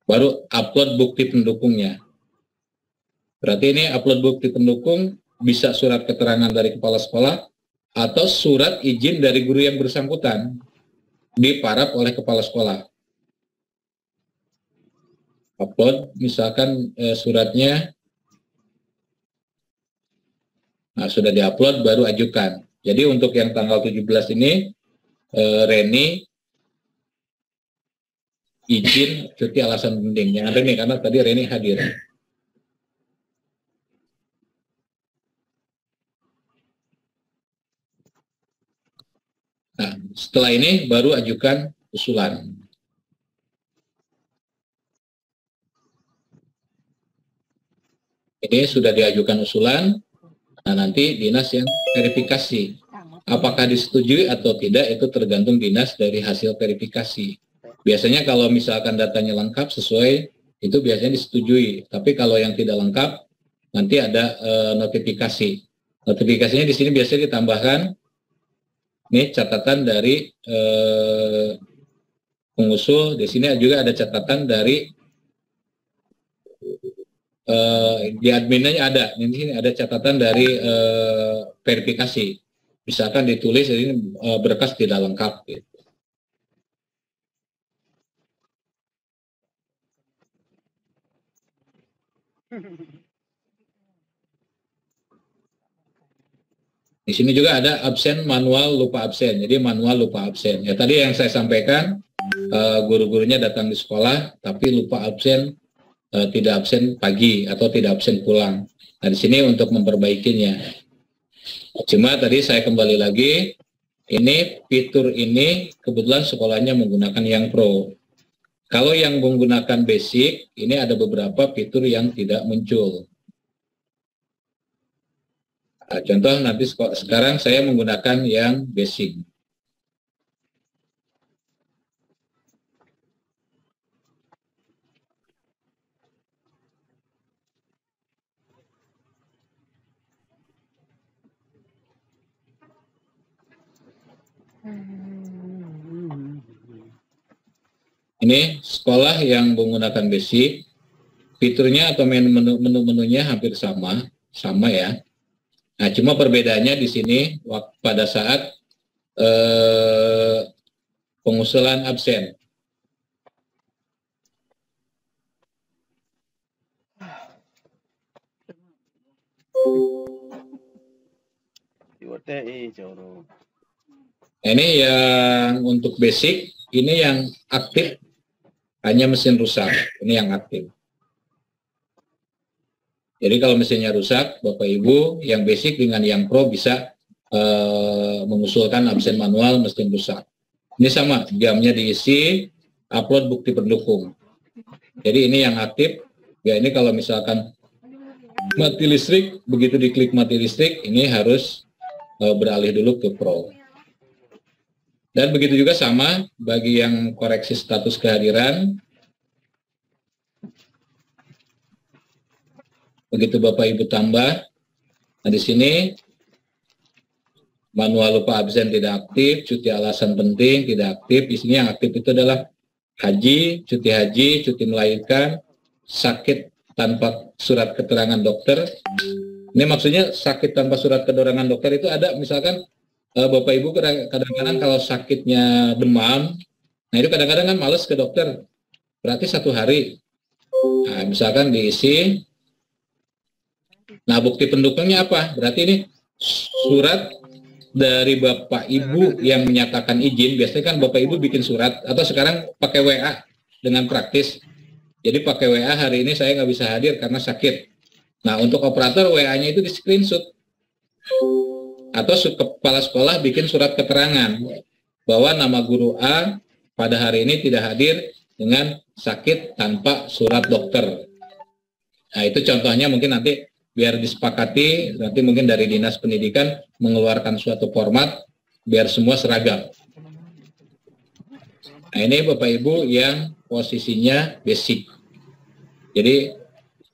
Baru upload bukti pendukungnya. Berarti ini upload bukti pendukung bisa surat keterangan dari kepala sekolah atau surat izin dari guru yang bersangkutan diparaf oleh kepala sekolah. Upload misalkan suratnya, nah sudah diupload baru ajukan. Jadi untuk yang tanggal 17 ini Reni izin cuti alasan penting. Yang Reni karena tadi Reni hadir. Nah, setelah ini baru ajukan usulan. Ini sudah diajukan usulan. Nah, nanti dinas yang verifikasi. Apakah disetujui atau tidak itu tergantung dinas dari hasil verifikasi. Biasanya kalau misalkan datanya lengkap sesuai, itu biasanya disetujui. Tapi kalau yang tidak lengkap, nanti ada notifikasi. Notifikasinya di sini biasanya ditambahkan, ini catatan dari pengusul. Di sini juga ada catatan dari di adminnya ada. Di sini ada catatan dari verifikasi. Misalkan ditulis ini berkas tidak lengkap. Gitu. Di sini juga ada absen manual lupa absen. Jadi manual lupa absen. Ya tadi yang saya sampaikan, guru-gurunya datang di sekolah tapi lupa absen, tidak absen pagi atau tidak absen pulang. Nah di sini untuk memperbaikinya. Cuma tadi saya kembali lagi, ini fitur ini kebetulan sekolahnya menggunakan yang pro. Kalau yang menggunakan basic, ini ada beberapa fitur yang tidak muncul. Nah, contoh nanti sekarang saya menggunakan yang basic. Ini sekolah yang menggunakan basic, fiturnya atau menu-menunya hampir sama ya. Nah, cuma perbedaannya di sini pada saat pengusulan absen. Ini yang untuk basic, ini yang aktif hanya mesin rusak, ini yang aktif. Jadi kalau mesinnya rusak, Bapak Ibu yang basic dengan yang pro bisa mengusulkan absen manual mesin rusak. Ini sama, jamnya diisi, upload bukti pendukung. Jadi ini yang aktif, ya ini kalau misalkan mati listrik, begitu diklik mati listrik, ini harus beralih dulu ke pro. Dan begitu juga sama bagi yang koreksi status kehadiran. Begitu Bapak Ibu tambah, nah di sini manual lupa absen tidak aktif, cuti alasan penting tidak aktif. Di sini yang aktif itu adalah haji, cuti melahirkan, sakit tanpa surat keterangan dokter. Ini maksudnya sakit tanpa surat keterangan dokter itu ada misalkan Bapak Ibu kadang-kadang kalau sakitnya demam, Nah itu kadang-kadang kan males ke dokter, berarti 1 hari. Nah, misalkan diisi. Nah bukti pendukungnya apa? Berarti ini surat dari Bapak Ibu yang menyatakan izin. Biasanya kan Bapak Ibu bikin surat, atau sekarang pakai WA dengan praktis. Jadi pakai WA, hari ini saya nggak bisa hadir karena sakit. Nah untuk operator WA-nya itu di screenshot. Atau kepala sekolah bikin surat keterangan bahwa nama guru A pada hari ini tidak hadir dengan sakit tanpa surat dokter. Nah itu contohnya, mungkin nanti biar disepakati, nanti mungkin dari Dinas Pendidikan mengeluarkan suatu format biar semua seragam. Nah ini Bapak Ibu yang posisinya basic. Jadi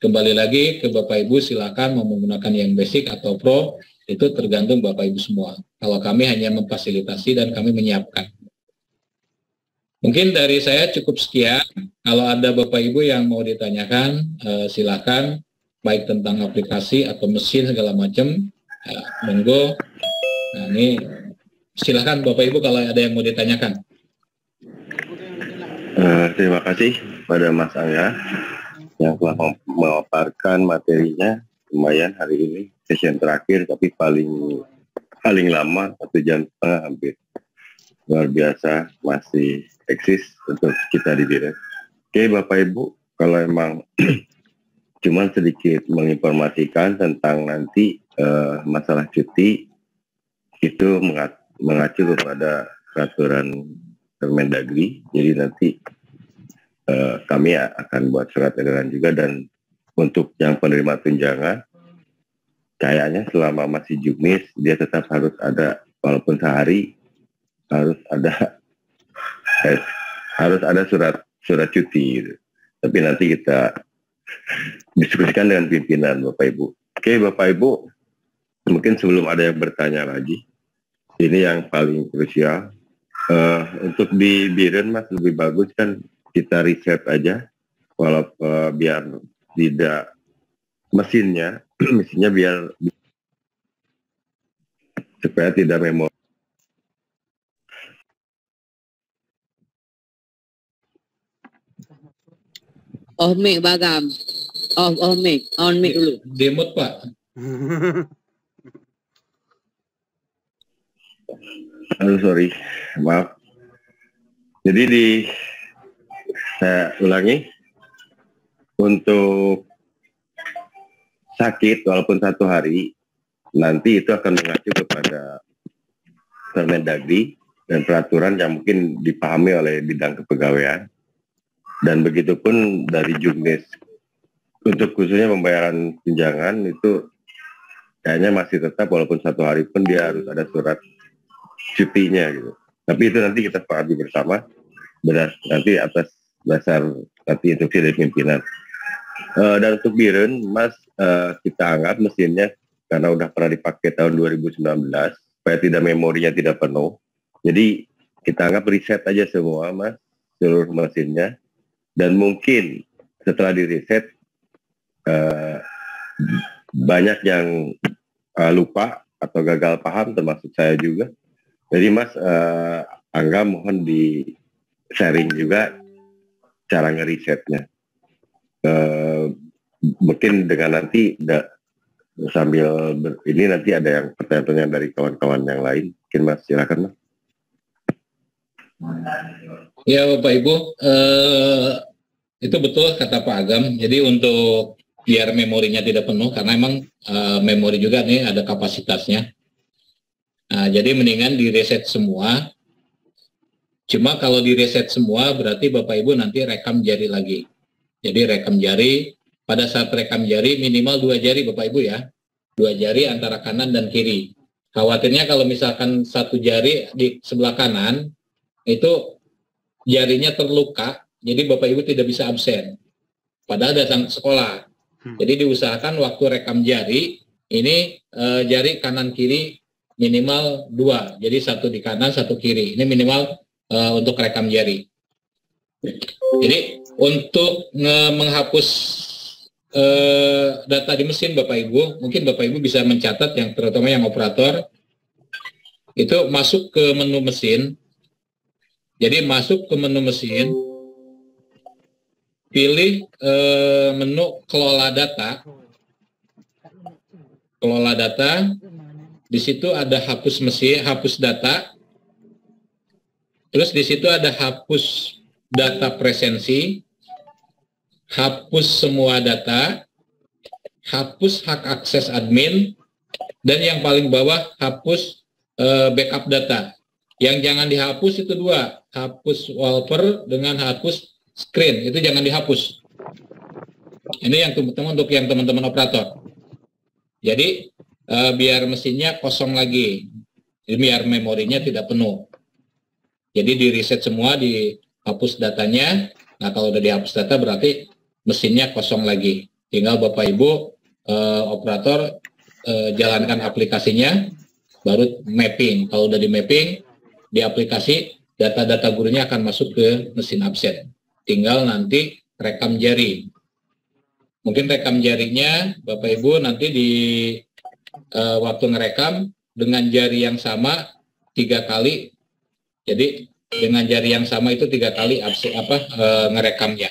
kembali lagi ke Bapak Ibu, silakan mau menggunakan yang basic atau pro, itu tergantung Bapak Ibu semua. Kalau kami hanya memfasilitasi dan kami menyiapkan. Mungkin dari saya cukup sekian. Kalau ada Bapak Ibu yang mau ditanyakan, silakan, baik tentang aplikasi atau mesin segala macam, monggo. Nah ini silakan Bapak Ibu kalau ada yang mau ditanyakan. Terima kasih pada Mas Angga yang telah memaparkan materinya. Lumayan hari ini session terakhir, tapi paling lama 1 jam setengah hampir. Luar biasa, masih eksis untuk kita di Biren. Oke Bapak Ibu, kalau emang cuman sedikit menginformasikan tentang nanti masalah cuti, itu mengacu kepada peraturan Permendagri. Jadi nanti kami akan buat surat edaran juga, dan untuk yang penerima tunjangan, kayaknya selama masih juknis, dia tetap harus ada, walaupun sehari, harus ada surat cuti gitu. Tapi nanti kita diskusikan dengan pimpinan Bapak Ibu. Oke Bapak Ibu, mungkin sebelum ada yang bertanya lagi, ini yang paling krusial. Untuk di Biren Mas, lebih bagus kan kita riset aja, walaupun biar tidak mesinnya biar supaya tidak memori. Off mic Bagam. Off mic. On mic dulu. Demot Pak. Aduh sorry, maaf. Jadi saya ulangi, untuk sakit walaupun 1 hari, nanti itu akan mengacu kepada Permendagri dan peraturan yang mungkin dipahami oleh bidang kepegawaian. Dan begitu pun dari Juknis. Untuk khususnya pembayaran tunjangan itu kayaknya masih tetap, walaupun 1 hari pun dia harus ada surat cutinya gitu. Tapi itu nanti kita sepakati bersama, nanti atas dasar nanti instruksi dari pimpinan. Dan untuk Biren, Mas, kita anggap mesinnya karena udah pernah dipakai tahun 2019, supaya tidak memorinya tidak penuh. Jadi kita anggap riset aja semua Mas, seluruh mesinnya. Dan mungkin setelah di riset, banyak yang lupa atau gagal paham, termasuk saya juga. Jadi Mas, Angga mohon di sharing juga cara ngerisetnya. Mungkin dengan nanti sambil ini nanti ada yang pertanyaan dari kawan-kawan yang lain. Mungkin Mas, silakan Mas. Ya Bapak Ibu, itu betul kata Pak Agam. Jadi untuk biar memorinya tidak penuh, karena emang memori juga nih ada kapasitasnya. Nah, jadi mendingan di-reset semua. Cuma kalau di-reset semua berarti Bapak Ibu nanti rekam jari lagi. Jadi rekam jari, pada saat rekam jari minimal 2 jari Bapak Ibu ya. 2 jari antara kanan dan kiri. Khawatirnya kalau misalkan 1 jari di sebelah kanan, itu jarinya terluka, jadi Bapak Ibu tidak bisa absen. Padahal datang ke sekolah. Jadi diusahakan waktu rekam jari, ini jari kanan kiri minimal 2. Jadi 1 di kanan, 1 kiri. Ini minimal untuk rekam jari. Jadi untuk menghapus data di mesin Bapak Ibu, mungkin Bapak Ibu bisa mencatat yang terutama yang operator, itu masuk ke menu mesin. Jadi masuk ke menu mesin, pilih menu kelola data. Kelola data, di situ ada hapus mesin, hapus data. Terus di situ ada hapus data presensi, hapus semua data, hapus hak akses admin, dan yang paling bawah hapus backup data. Yang jangan dihapus itu dua, hapus wallpaper dengan hapus screen, itu jangan dihapus. Ini yang teman-teman untuk yang teman-teman operator. Jadi biar mesinnya kosong lagi, jadi biar memorinya tidak penuh. Jadi di reset semua, dihapus datanya. Nah kalau udah dihapus data berarti mesinnya kosong lagi. Tinggal Bapak Ibu operator jalankan aplikasinya, baru mapping. Kalau udah di mapping di aplikasi, data-data gurunya akan masuk ke mesin absen. Tinggal nanti rekam jari. Mungkin rekam jarinya Bapak Ibu nanti di waktu ngerekam dengan jari yang sama 3 kali. Jadi dengan jari yang sama itu 3 kali ngerekamnya.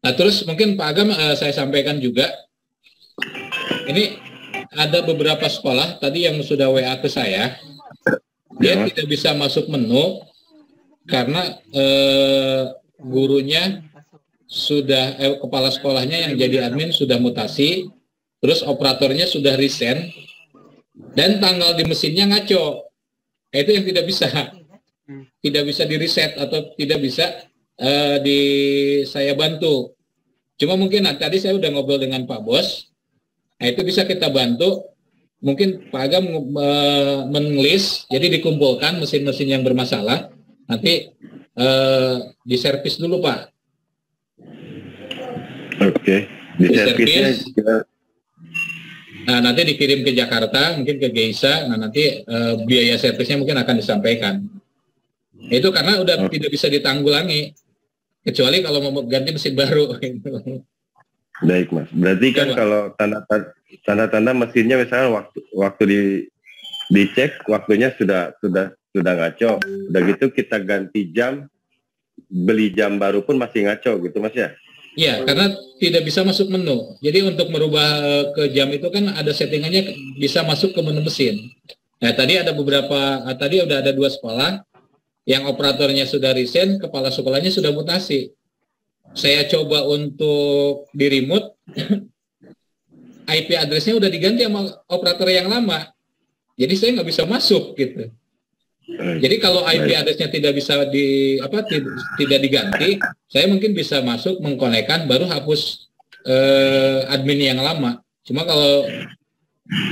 Nah terus mungkin Pak Agam saya sampaikan juga, ini ada beberapa sekolah tadi yang sudah WA ke saya, dia tidak bisa masuk menu karena gurunya sudah kepala sekolahnya yang jadi admin sudah mutasi, terus operatornya sudah resign, dan tanggal di mesinnya ngaco. Itu yang tidak bisa di reset atau tidak bisa saya bantu. Cuma mungkin tadi saya udah ngobrol dengan Pak Bos. Nah, itu bisa kita bantu. Mungkin Pak Agam men-list, jadi dikumpulkan mesin-mesin yang bermasalah. Nanti diservis dulu, Pak. Oke. Diservis. Nah, nanti dikirim ke Jakarta, mungkin ke Geisa. Nah, nanti biaya servisnya mungkin akan disampaikan. Itu karena udah tidak bisa ditanggulangi. Kecuali kalau mau ganti mesin baru. Baik Mas, berarti kan kalau tanda-tanda mesinnya misalnya waktu dicek waktunya sudah ngaco, udah gitu kita ganti jam, beli jam baru pun masih ngaco gitu Mas ya? Iya, karena tidak bisa masuk menu. Jadi untuk merubah ke jam itu kan ada settingannya bisa masuk ke menu mesin. Nah tadi ada tadi udah ada 2 sekolah yang operatornya sudah resign, kepala sekolahnya sudah mutasi. Saya coba untuk di remote, IP address-nya udah diganti sama operator yang lama. Jadi saya nggak bisa masuk gitu. Jadi kalau IP address-nya tidak bisa tidak diganti, saya mungkin bisa masuk mengkonekkan baru hapus admin yang lama. Cuma kalau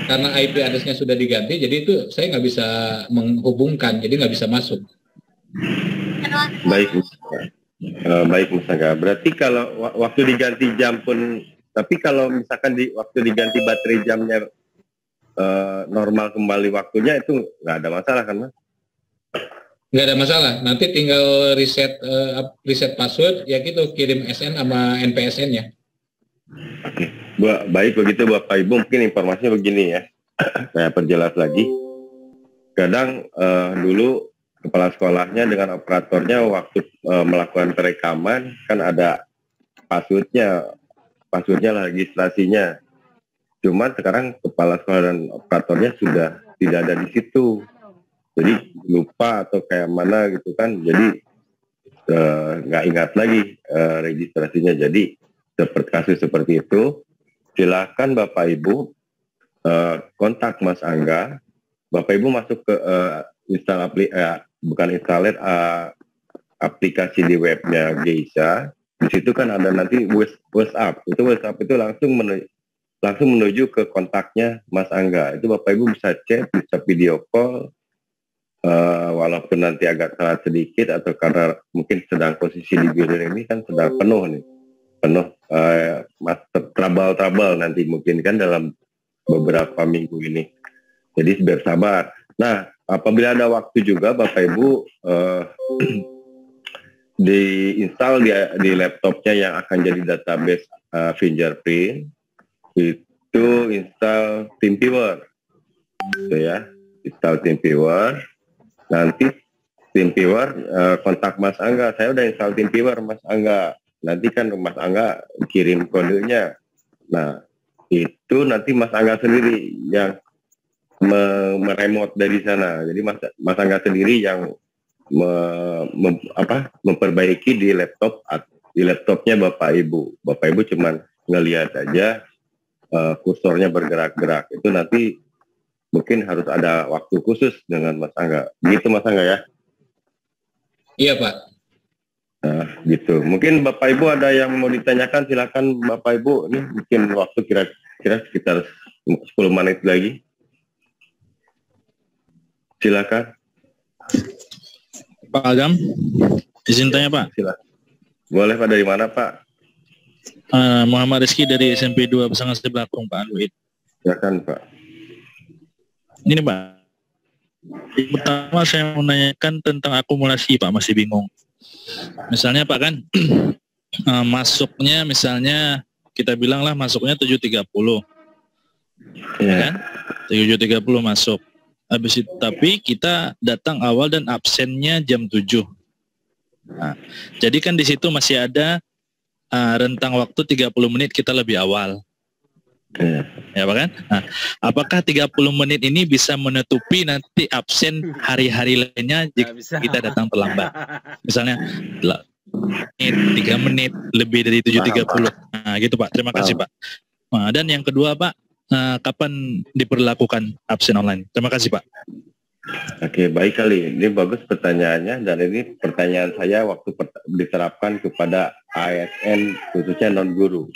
karena IP address-nya sudah diganti, jadi itu saya nggak bisa menghubungkan, jadi nggak bisa masuk. Baik Mas Angga. Berarti kalau waktu diganti jam pun, tapi kalau misalkan waktu diganti baterai jamnya normal kembali waktunya, itu nggak ada masalah kan Mas? Nggak ada masalah. Nanti tinggal reset password, ya gitu, kirim SN sama NPSN-nya. Oke. Baik begitu Bapak Ibu, mungkin informasinya begini ya. Saya perjelas lagi. Kadang dulu kepala sekolahnya dengan operatornya waktu melakukan perekaman kan ada passwordnya registrasinya. Cuman sekarang kepala sekolah dan operatornya sudah tidak ada di situ. Jadi lupa atau kayak mana gitu kan. Jadi nggak ingat lagi registrasinya. Jadi kasus seperti itu, silakan Bapak Ibu kontak Mas Angga. Bapak Ibu masuk ke aplikasi di webnya Geisa. Di situ kan ada nanti WhatsApp. WhatsApp itu langsung menuju ke kontaknya Mas Angga. Itu Bapak Ibu bisa chat, bisa video call, walaupun nanti agak telat sedikit atau karena mungkin sedang posisi di building ini kan sedang penuh trouble nanti mungkin kan dalam beberapa minggu ini. Jadi bersabar. Nah, apabila ada waktu juga Bapak Ibu diinstal di laptopnya yang akan jadi database fingerprint, itu install TeamViewer, gitu ya, install TeamViewer. nanti TeamViewer kontak Mas Angga. Saya udah install TeamViewer Mas Angga. Nanti kan Mas Angga kirim kodenya. Nah, itu nanti Mas Angga sendiri yang meremote dari sana. Jadi Mas Angga sendiri yang memperbaiki di laptopnya Bapak Ibu. Bapak Ibu cuman ngelihat aja kursornya bergerak-gerak. Itu nanti mungkin harus ada waktu khusus dengan Mas Angga. Gitu Mas Angga ya? Iya Pak. Nah, gitu. Mungkin Bapak Ibu ada yang mau ditanyakan, silakan Bapak Ibu. Ini mungkin waktu kira-kira sekitar 10 menit lagi. Silakan. Pak Agam, izin tanya Pak. Silakan. Boleh Pak, dari mana Pak? Muhammad Rizky dari SMP 2 Pasangan Sebelakung Pak Luit. Silakan Pak. Ini Pak. Pertama saya mau nanyakan tentang akumulasi Pak, masih bingung. Misalnya Pak kan masuknya misalnya kita bilang lah masuknya 7.30. Ya kan? 7.30 masuk. Habis itu tapi kita datang awal dan absennya jam 7. Nah, jadi kan di situ masih ada rentang waktu 30 menit kita lebih awal. Ya Pak kan? Nah, apakah 30 menit ini bisa menutupi nanti absen hari-hari lainnya jika kita datang terlambat? Misalnya 3 menit lebih dari 7.30. Nah, gitu Pak. Terima kasih Pak. Nah, dan yang kedua Pak, kapan diperlakukan absen online? Terima kasih Pak. Oke, baik kali. Ini bagus pertanyaannya, dan ini pertanyaan saya waktu diterapkan kepada ASN khususnya non-guru.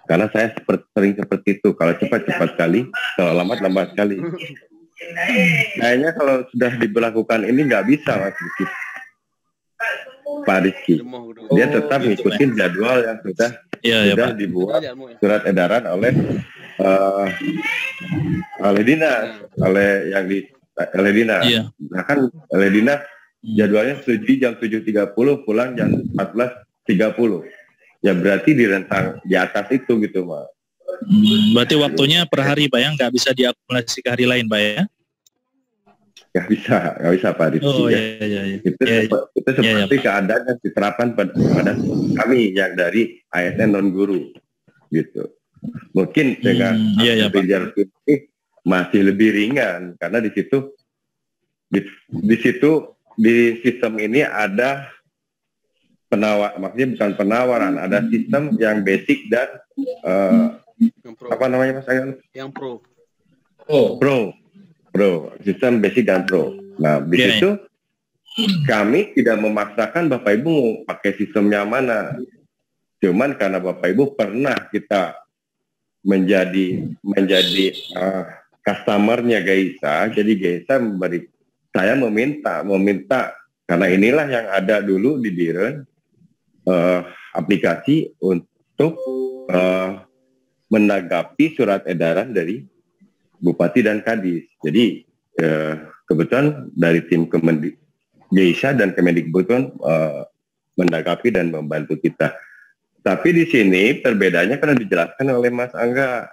Karena saya sering seperti itu. Kalau cepat kali, kalau lambat sekali. Kayaknya kalau sudah diberlakukan ini nggak bisa Mas Rizky. Pak Rizky. Dia tetap ngikutin jadwal yang sudah dibuat surat edaran oleh dinas, oleh dinas. Nah kan oleh dinas jadwalnya jam 7.30, pulang jam 14.30. Ya berarti di rentang di atas itu gitu Pak. Berarti waktunya per hari Pak ya, nggak bisa diakumulasi ke hari lain Pak ya? Nggak bisa Pak Rizky. Oh ya. Iya. Itu seperti keadaan yang diterapkan pada kami yang dari ASN non guru gitu. Mungkin dengan penjara ini masih lebih ringan karena di sistem ini ada maksudnya bukan penawaran, ada sistem yang basic dan apa namanya Mas Angga? Yang pro, sistem basic dan pro. Nah di situ kami tidak memaksakan Bapak Ibu mau pakai sistemnya mana, cuman karena Bapak Ibu pernah kita menjadi customernya Gaisa, jadi Gaisa saya meminta karena inilah yang ada dulu di Biren, aplikasi untuk menanggapi surat edaran dari Bupati dan Kadis. Jadi kebetulan dari tim Gaisa dan Kemendikbud menanggapi dan membantu kita. Tapi di sini perbedaannya karena dijelaskan oleh Mas Angga.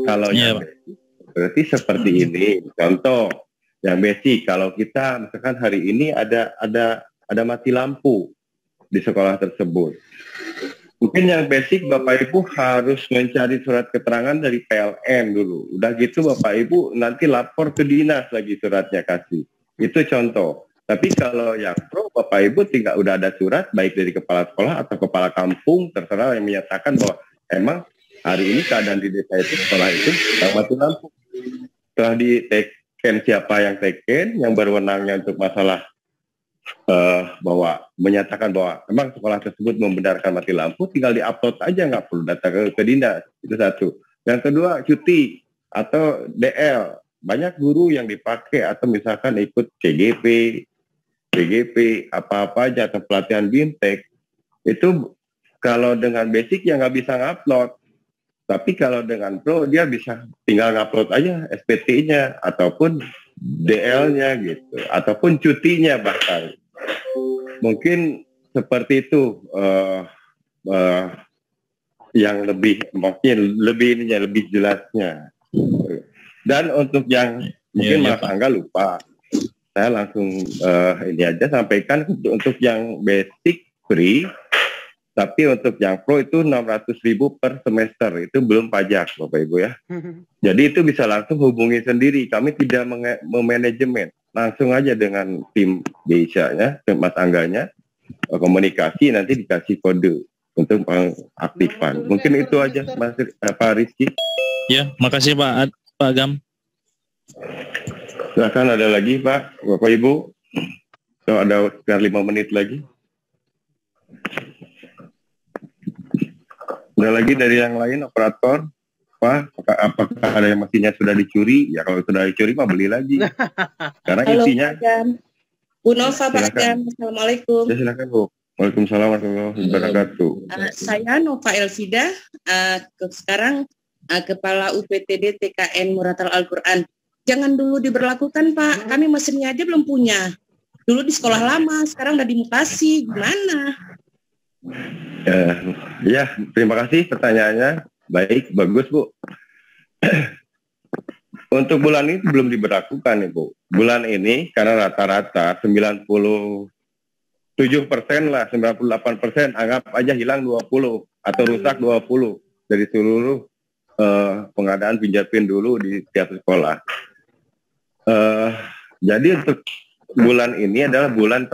Kalau yang basic, berarti seperti ini. Contoh yang basic, kalau kita misalkan hari ini ada mati lampu di sekolah tersebut. Mungkin yang basic Bapak Ibu harus mencari surat keterangan dari PLN dulu. Udah gitu Bapak Ibu nanti lapor ke dinas lagi suratnya kasih. Itu contoh. Tapi kalau yang pro Bapak Ibu tinggal udah ada surat baik dari kepala sekolah atau kepala kampung terserah yang menyatakan bahwa emang hari ini keadaan di desa itu sekolah itu mati lampu. Setelah diteken siapa yang teken, yang berwenangnya untuk masalah bahwa menyatakan bahwa memang sekolah tersebut membenarkan mati lampu, tinggal diupload aja, nggak perlu datang ke dinas. Itu satu. Yang kedua, cuti atau DL. Banyak guru yang dipakai atau misalkan ikut CGP, PGP, apa-apa aja atau pelatihan BIMTEK. Itu kalau dengan basic ya nggak bisa ngupload. Tapi kalau dengan pro dia bisa tinggal ngupload aja SPT-nya ataupun DL-nya gitu, ataupun cutinya bahkan. Mungkin seperti itu yang lebih jelasnya. Dan untuk yang mungkin Mas Angga lupa, saya langsung ini aja sampaikan untuk yang basic free, tapi untuk yang pro itu 600.000 per semester, itu belum pajak Bapak Ibu ya. Jadi itu bisa langsung hubungi sendiri, kami tidak memanajemen, langsung aja dengan tim BISA-nya, tim Mas Angganya, komunikasi nanti dikasih kode untuk pengaktifan. Mungkin itu aja Pak Rizky. Ya, makasih Pak Agam. Silakan ada lagi Pak, Bapak Ibu. Kalau ada sekitar 5 menit lagi. Ada lagi dari yang lain, operator? Pak, apakah ada yang mesinnya sudah dicuri? Ya kalau sudah dicuri mah beli lagi. Karena Halo, isinya. Bu Nova, Pak Agam. Assalamualaikum. Ya, silakan Bu. Waalaikumsalam warahmatullahi wabarakatuh. Saya Nova Elvida, sekarang Kepala UPTD TKN Muratal Al-Quran. Jangan dulu diberlakukan Pak, kami mesinnya aja belum punya. Dulu di sekolah lama, sekarang udah di mutasi, gimana? Ya, terima kasih pertanyaannya. Baik, bagus Bu. Untuk bulan ini belum diberlakukan Ibu. Bulan ini karena rata-rata 97% lah, 98%, anggap aja hilang 20 atau rusak 20 dari seluruh pengadaan pinjapin dulu di setiap sekolah. Jadi untuk bulan ini adalah bulan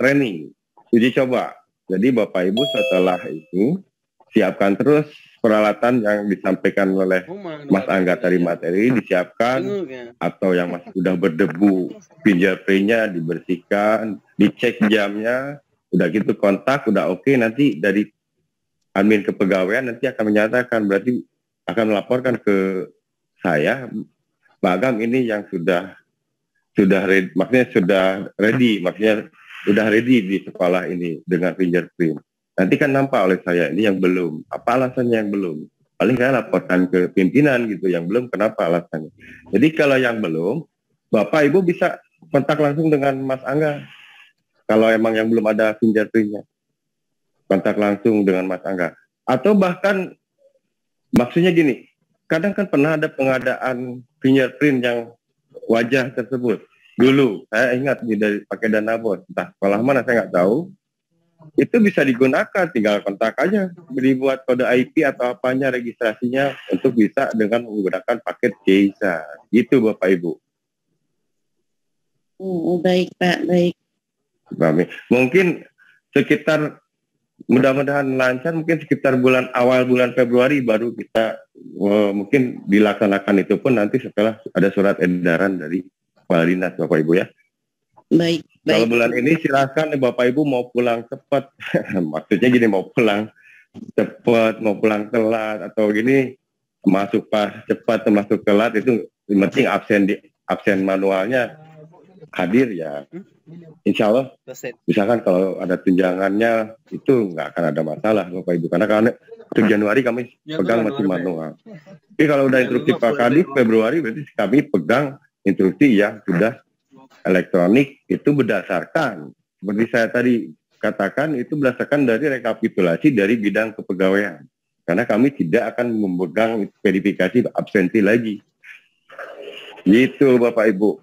training, uji coba. Jadi Bapak Ibu setelah itu siapkan terus peralatan yang disampaikan oleh Mas Angga tadi materi disiapkan, atau yang masih sudah berdebu fingerprintnya dibersihkan, dicek jamnya, udah gitu kontak udah oke, nanti dari admin kepegawaian nanti akan menyatakan, berarti akan melaporkan ke saya, Pak Agam ini yang sudah ready, maksudnya sudah ready di sekolah ini dengan fingerprint. Nanti kan nampak oleh saya ini yang belum. Apa alasannya yang belum? Paling saya laporkan ke pimpinan gitu, yang belum kenapa alasannya. Jadi kalau yang belum, Bapak Ibu bisa kontak langsung dengan Mas Angga. Kalau emang yang belum ada fingerprintnya, kontak langsung dengan Mas Angga. Atau bahkan maksudnya gini, kadang kan pernah ada pengadaan fingerprint yang wajah tersebut. Dulu saya ingat dari pakai dana bos, entah sekolah mana saya nggak tahu. Itu bisa digunakan, tinggal kontak aja, dibuat kode IP atau apanya registrasinya untuk bisa dengan menggunakan paket GISA. Gitu Bapak Ibu. Baik Pak, baik. Mungkin sekitar, mudah-mudahan lancar, mungkin sekitar awal bulan Februari baru kita mungkin dilaksanakan, itu pun nanti setelah ada surat edaran dari Kepala Dinas Bapak Ibu ya. Baik. Kalau bulan ini silakan Bapak Ibu mau pulang cepat, maksudnya gini, mau pulang cepat, mau pulang telat atau gini, masuk pas cepat atau masuk telat, itu penting absen manualnya hadir ya. Insya Allah, misalkan kalau ada tunjangannya itu nggak akan ada masalah Bapak Ibu, karena untuk Januari kami pegang masih manual. Tapi kalau udah instruksi Pak Kadis Februari, berarti kami pegang instruksi yang sudah elektronik, itu berdasarkan, seperti saya tadi katakan, itu berdasarkan dari rekapitulasi dari bidang kepegawaian. Karena kami tidak akan memegang verifikasi absensi lagi. Gitu Bapak Ibu.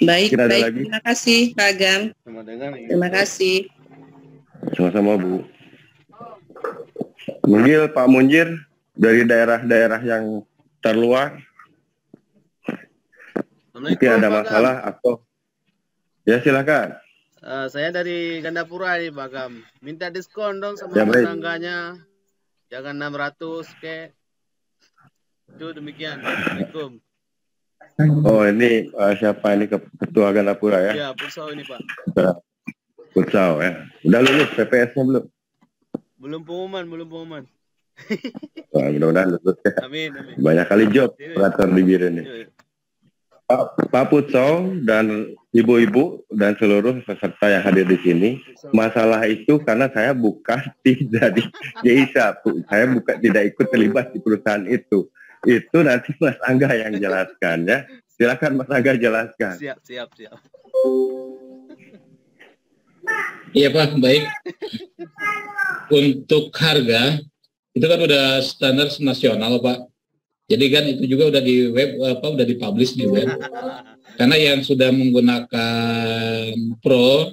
Baik, baik. Lagi? Terima kasih Pak Agam. Terima kasih. Sama-sama Bu. Manggil Pak Munjir dari daerah-daerah yang terluar. Mungkin ada masalah atau ya silakan. Saya dari Gandapura nih Pak Agam. Minta diskon dong sama ya, tetangganya. Jangan 600 ke. Itu demikian. Assalamualaikum. Oh ini siapa ini Ketua Gandapura ya? Iya, Pursau ini Pak. Pursau ya. Udah lulus PPS-nya belum? Belum pengumuman. Wah, mudah-mudahan lulus ya. Amin. Banyak kali job operator di Biren ini. Pak Putsau dan ibu-ibu dan seluruh peserta yang hadir di sini, masalah itu karena saya bukan tidak di GISA, saya tidak ikut terlibat di perusahaan itu. Itu nanti Mas Angga yang jelaskan ya. Silakan Mas Angga jelaskan. Siap. Iya Pak, baik. Untuk harga itu kan udah standar nasional Pak. Jadi kan itu juga udah di web, udah dipublish di web. Karena yang sudah menggunakan Pro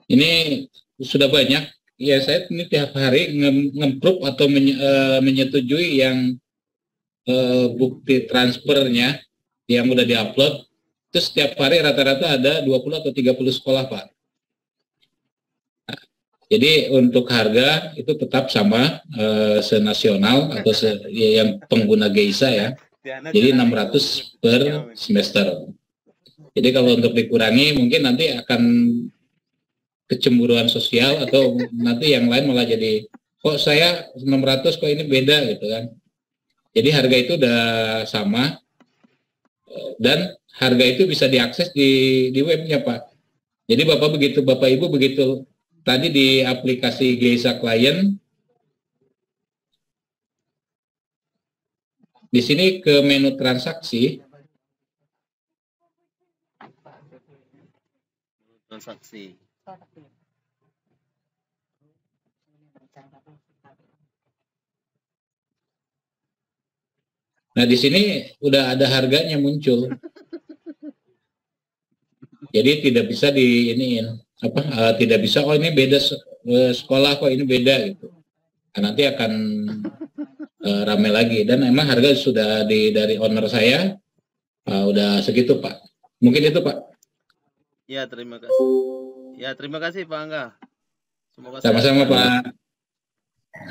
ini sudah banyak. Ya saya ini tiap hari nge-approve atau menyetujui yang bukti transfernya yang udah diupload. Terus setiap hari rata-rata ada 20 atau 30 sekolah, Pak. Nah, jadi untuk harga itu tetap sama senasional atau yang pengguna Geisa ya. Jadi 600 per semester. Jadi kalau untuk dikurangi mungkin nanti akan kecemburuan sosial atau nanti yang lain malah jadi kok saya 600 kok ini beda gitu kan. Jadi harga itu udah sama dan harga itu bisa diakses di webnya Pak. Jadi Bapak Ibu begitu tadi di aplikasi Geisa Client, di sini ke menu transaksi. Nah di sini udah ada harganya muncul. Jadi tidak bisa tidak bisa ini beda sekolah kok ini beda gitu. Nah, nanti akan rame lagi dan emang harga sudah dari owner saya udah segitu Pak. Mungkin itu Pak. Ya terima kasih. Ya terima kasih Pak Angga. Semoga sama-sama Pak.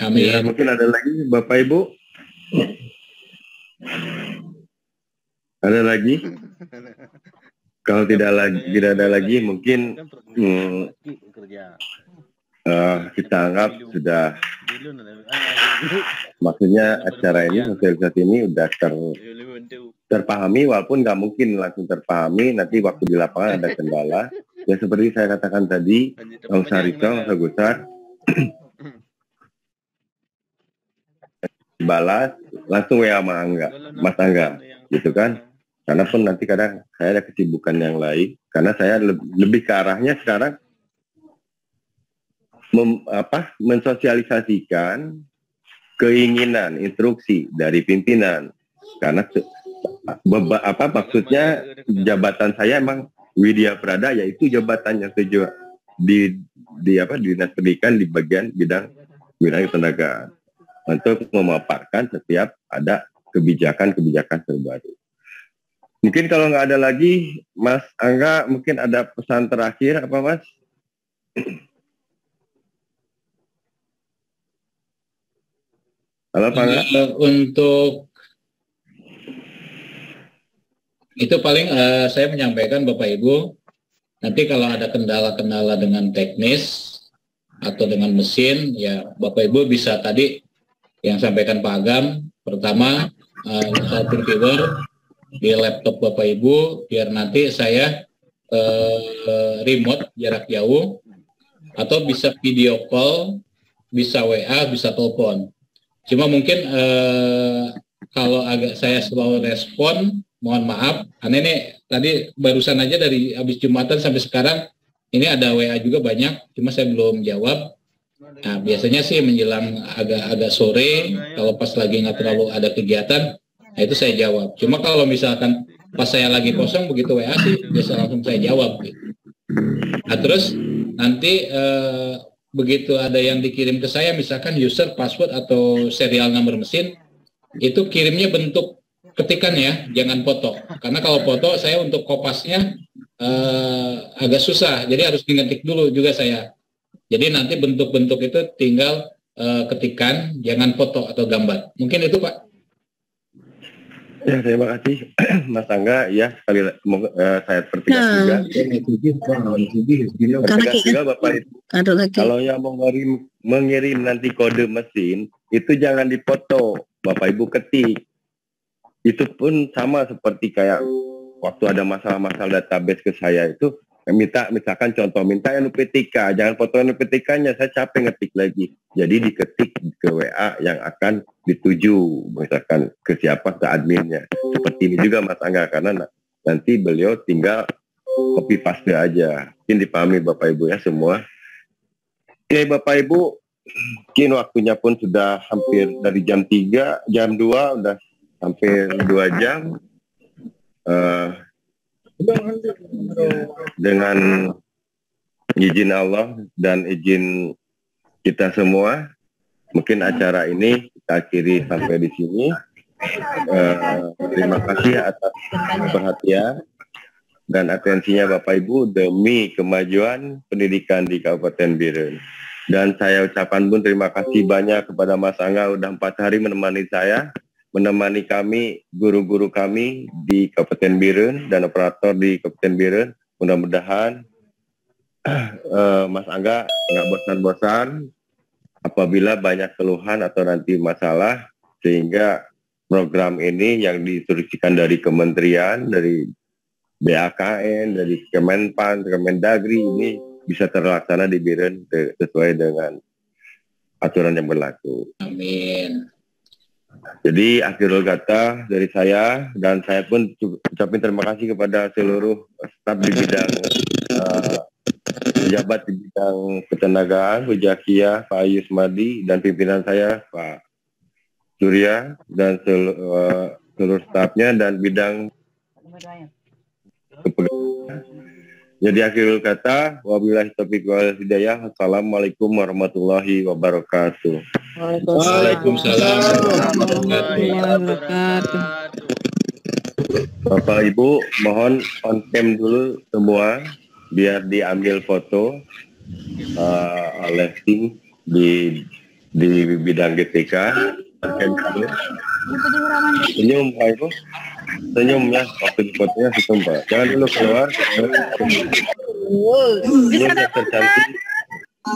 Amin. Ya, mungkin ada lagi Bapak Ibu. Ada lagi? Kalau tidak ada lagi mungkin kita anggap sudah, maksudnya acara ini, sosialisasi ini udah terpahami, walaupun nggak mungkin langsung terpahami, nanti waktu di lapangan ada kendala. Ya seperti saya katakan tadi, Bang Sarito, Bang Gusar, balas langsung WA sama Mas Angga, gitu kan? Karena pun nanti kadang saya ada kesibukan yang lain, karena saya lebih ke arahnya sekarang mensosialisasikan keinginan, instruksi dari pimpinan. Karena maksudnya jabatan saya emang Widya Prada, yaitu jabatan yang di Dinas Pendidikan di bagian bidang ketenagaan, untuk memaparkan setiap ada kebijakan-kebijakan terbaru. Mungkin kalau nggak ada lagi, Mas Angga, mungkin ada pesan terakhir apa Mas? Halo Pak Angga. Untuk itu paling saya menyampaikan Bapak Ibu, nanti kalau ada kendala-kendala dengan teknis atau dengan mesin, ya Bapak Ibu bisa tadi yang sampaikan Pak Agam, pertama install viewer di laptop Bapak Ibu, biar nanti saya remote jarak jauh, atau bisa video call, bisa WA, bisa telepon. Cuma mungkin kalau agak saya slow respon, mohon maaf, karena ini tadi barusan aja dari habis Jumatan sampai sekarang, ini ada WA juga banyak, cuma saya belum jawab. Nah, biasanya sih menjelang agak sore, kalau pas lagi nggak terlalu ada kegiatan, nah itu saya jawab. Cuma kalau misalkan pas saya lagi kosong, begitu WA sih, biasa langsung saya jawab. Gitu. Nah terus nanti begitu ada yang dikirim ke saya, misalkan user, password, atau serial number mesin, itu kirimnya bentuk ketikan ya, jangan foto. Karena kalau foto, saya untuk kopasnya agak susah, jadi harus ngetik dulu juga saya. Jadi nanti bentuk-bentuk itu tinggal ketikan, jangan foto atau gambar. Mungkin itu Pak. Ya, terima kasih Mas Angga. Ya, sekali lagi saya pertegas juga. Pertegas juga Bapak Ibu. Kalau yang mau mengirim nanti kode mesin, itu jangan dipoto, Bapak Ibu ketik. Itu pun sama seperti kayak waktu ada masalah-masalah database ke saya itu, misalkan contoh, minta NUPTK, jangan foto NUPTK-nya, saya capek ngetik lagi. Jadi diketik ke WA yang akan dituju, misalkan ke siapa, ke adminnya. Seperti ini juga Mas Angga, karena nanti beliau tinggal copy paste aja. Mungkin dipahami Bapak Ibu ya semua. Oke Bapak Ibu, mungkin waktunya pun sudah hampir dari jam 3, jam 2 udah hampir 2 jam dengan izin Allah dan izin kita semua. Mungkin acara ini kita akhiri sampai di sini. Terima kasih atas perhatian dan atensinya Bapak Ibu demi kemajuan pendidikan di Kabupaten Biren. Dan saya ucapkan pun terima kasih banyak kepada Mas Angga udah 4 hari menemani saya, menemani kami, guru-guru kami di Kabupaten Biren dan operator di Kabupaten Biren. Mudah-mudahan Mas Angga nggak bosan-bosan apabila banyak keluhan atau nanti masalah, sehingga program ini yang diinstruksikan dari kementerian, dari BAKN, dari Kemenpan, Kemendagri ini bisa terlaksana di Biren sesuai dengan aturan yang berlaku. Amin. Jadi akhirul kata dari saya, dan saya pun ucapin terima kasih kepada seluruh staf di bidang pejabat di bidang ketenagaan, Hujakia, Pak Yusmadi, dan pimpinan saya Pak Surya dan seluruh stafnya dan bidang kepegawaian. Jadi akhirul kata, wabillahi taufiq wal hidayah. Assalamualaikum warahmatullahi wabarakatuh. Waalaikumsalam warahmatullahi wabarakatuh. Bapak Ibu, mohon on cam dulu semua biar diambil foto oleh tim di bidang GTK. Senyum Pak Ibu. Senyum ya, waktu di fotonya senyum Pak. Jangan dulu keluar. Senyum yang tercantik,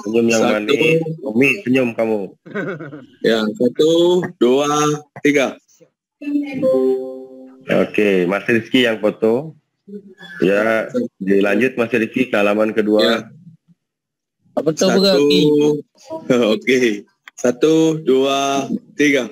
senyum yang manis. Umi, senyum kamu. Yang 1, 2, 3. Oke, Mas Rizky yang foto. Ya, dilanjut Mas Rizky ke halaman kedua. Apa tuh? Oke. 1, 2, 3.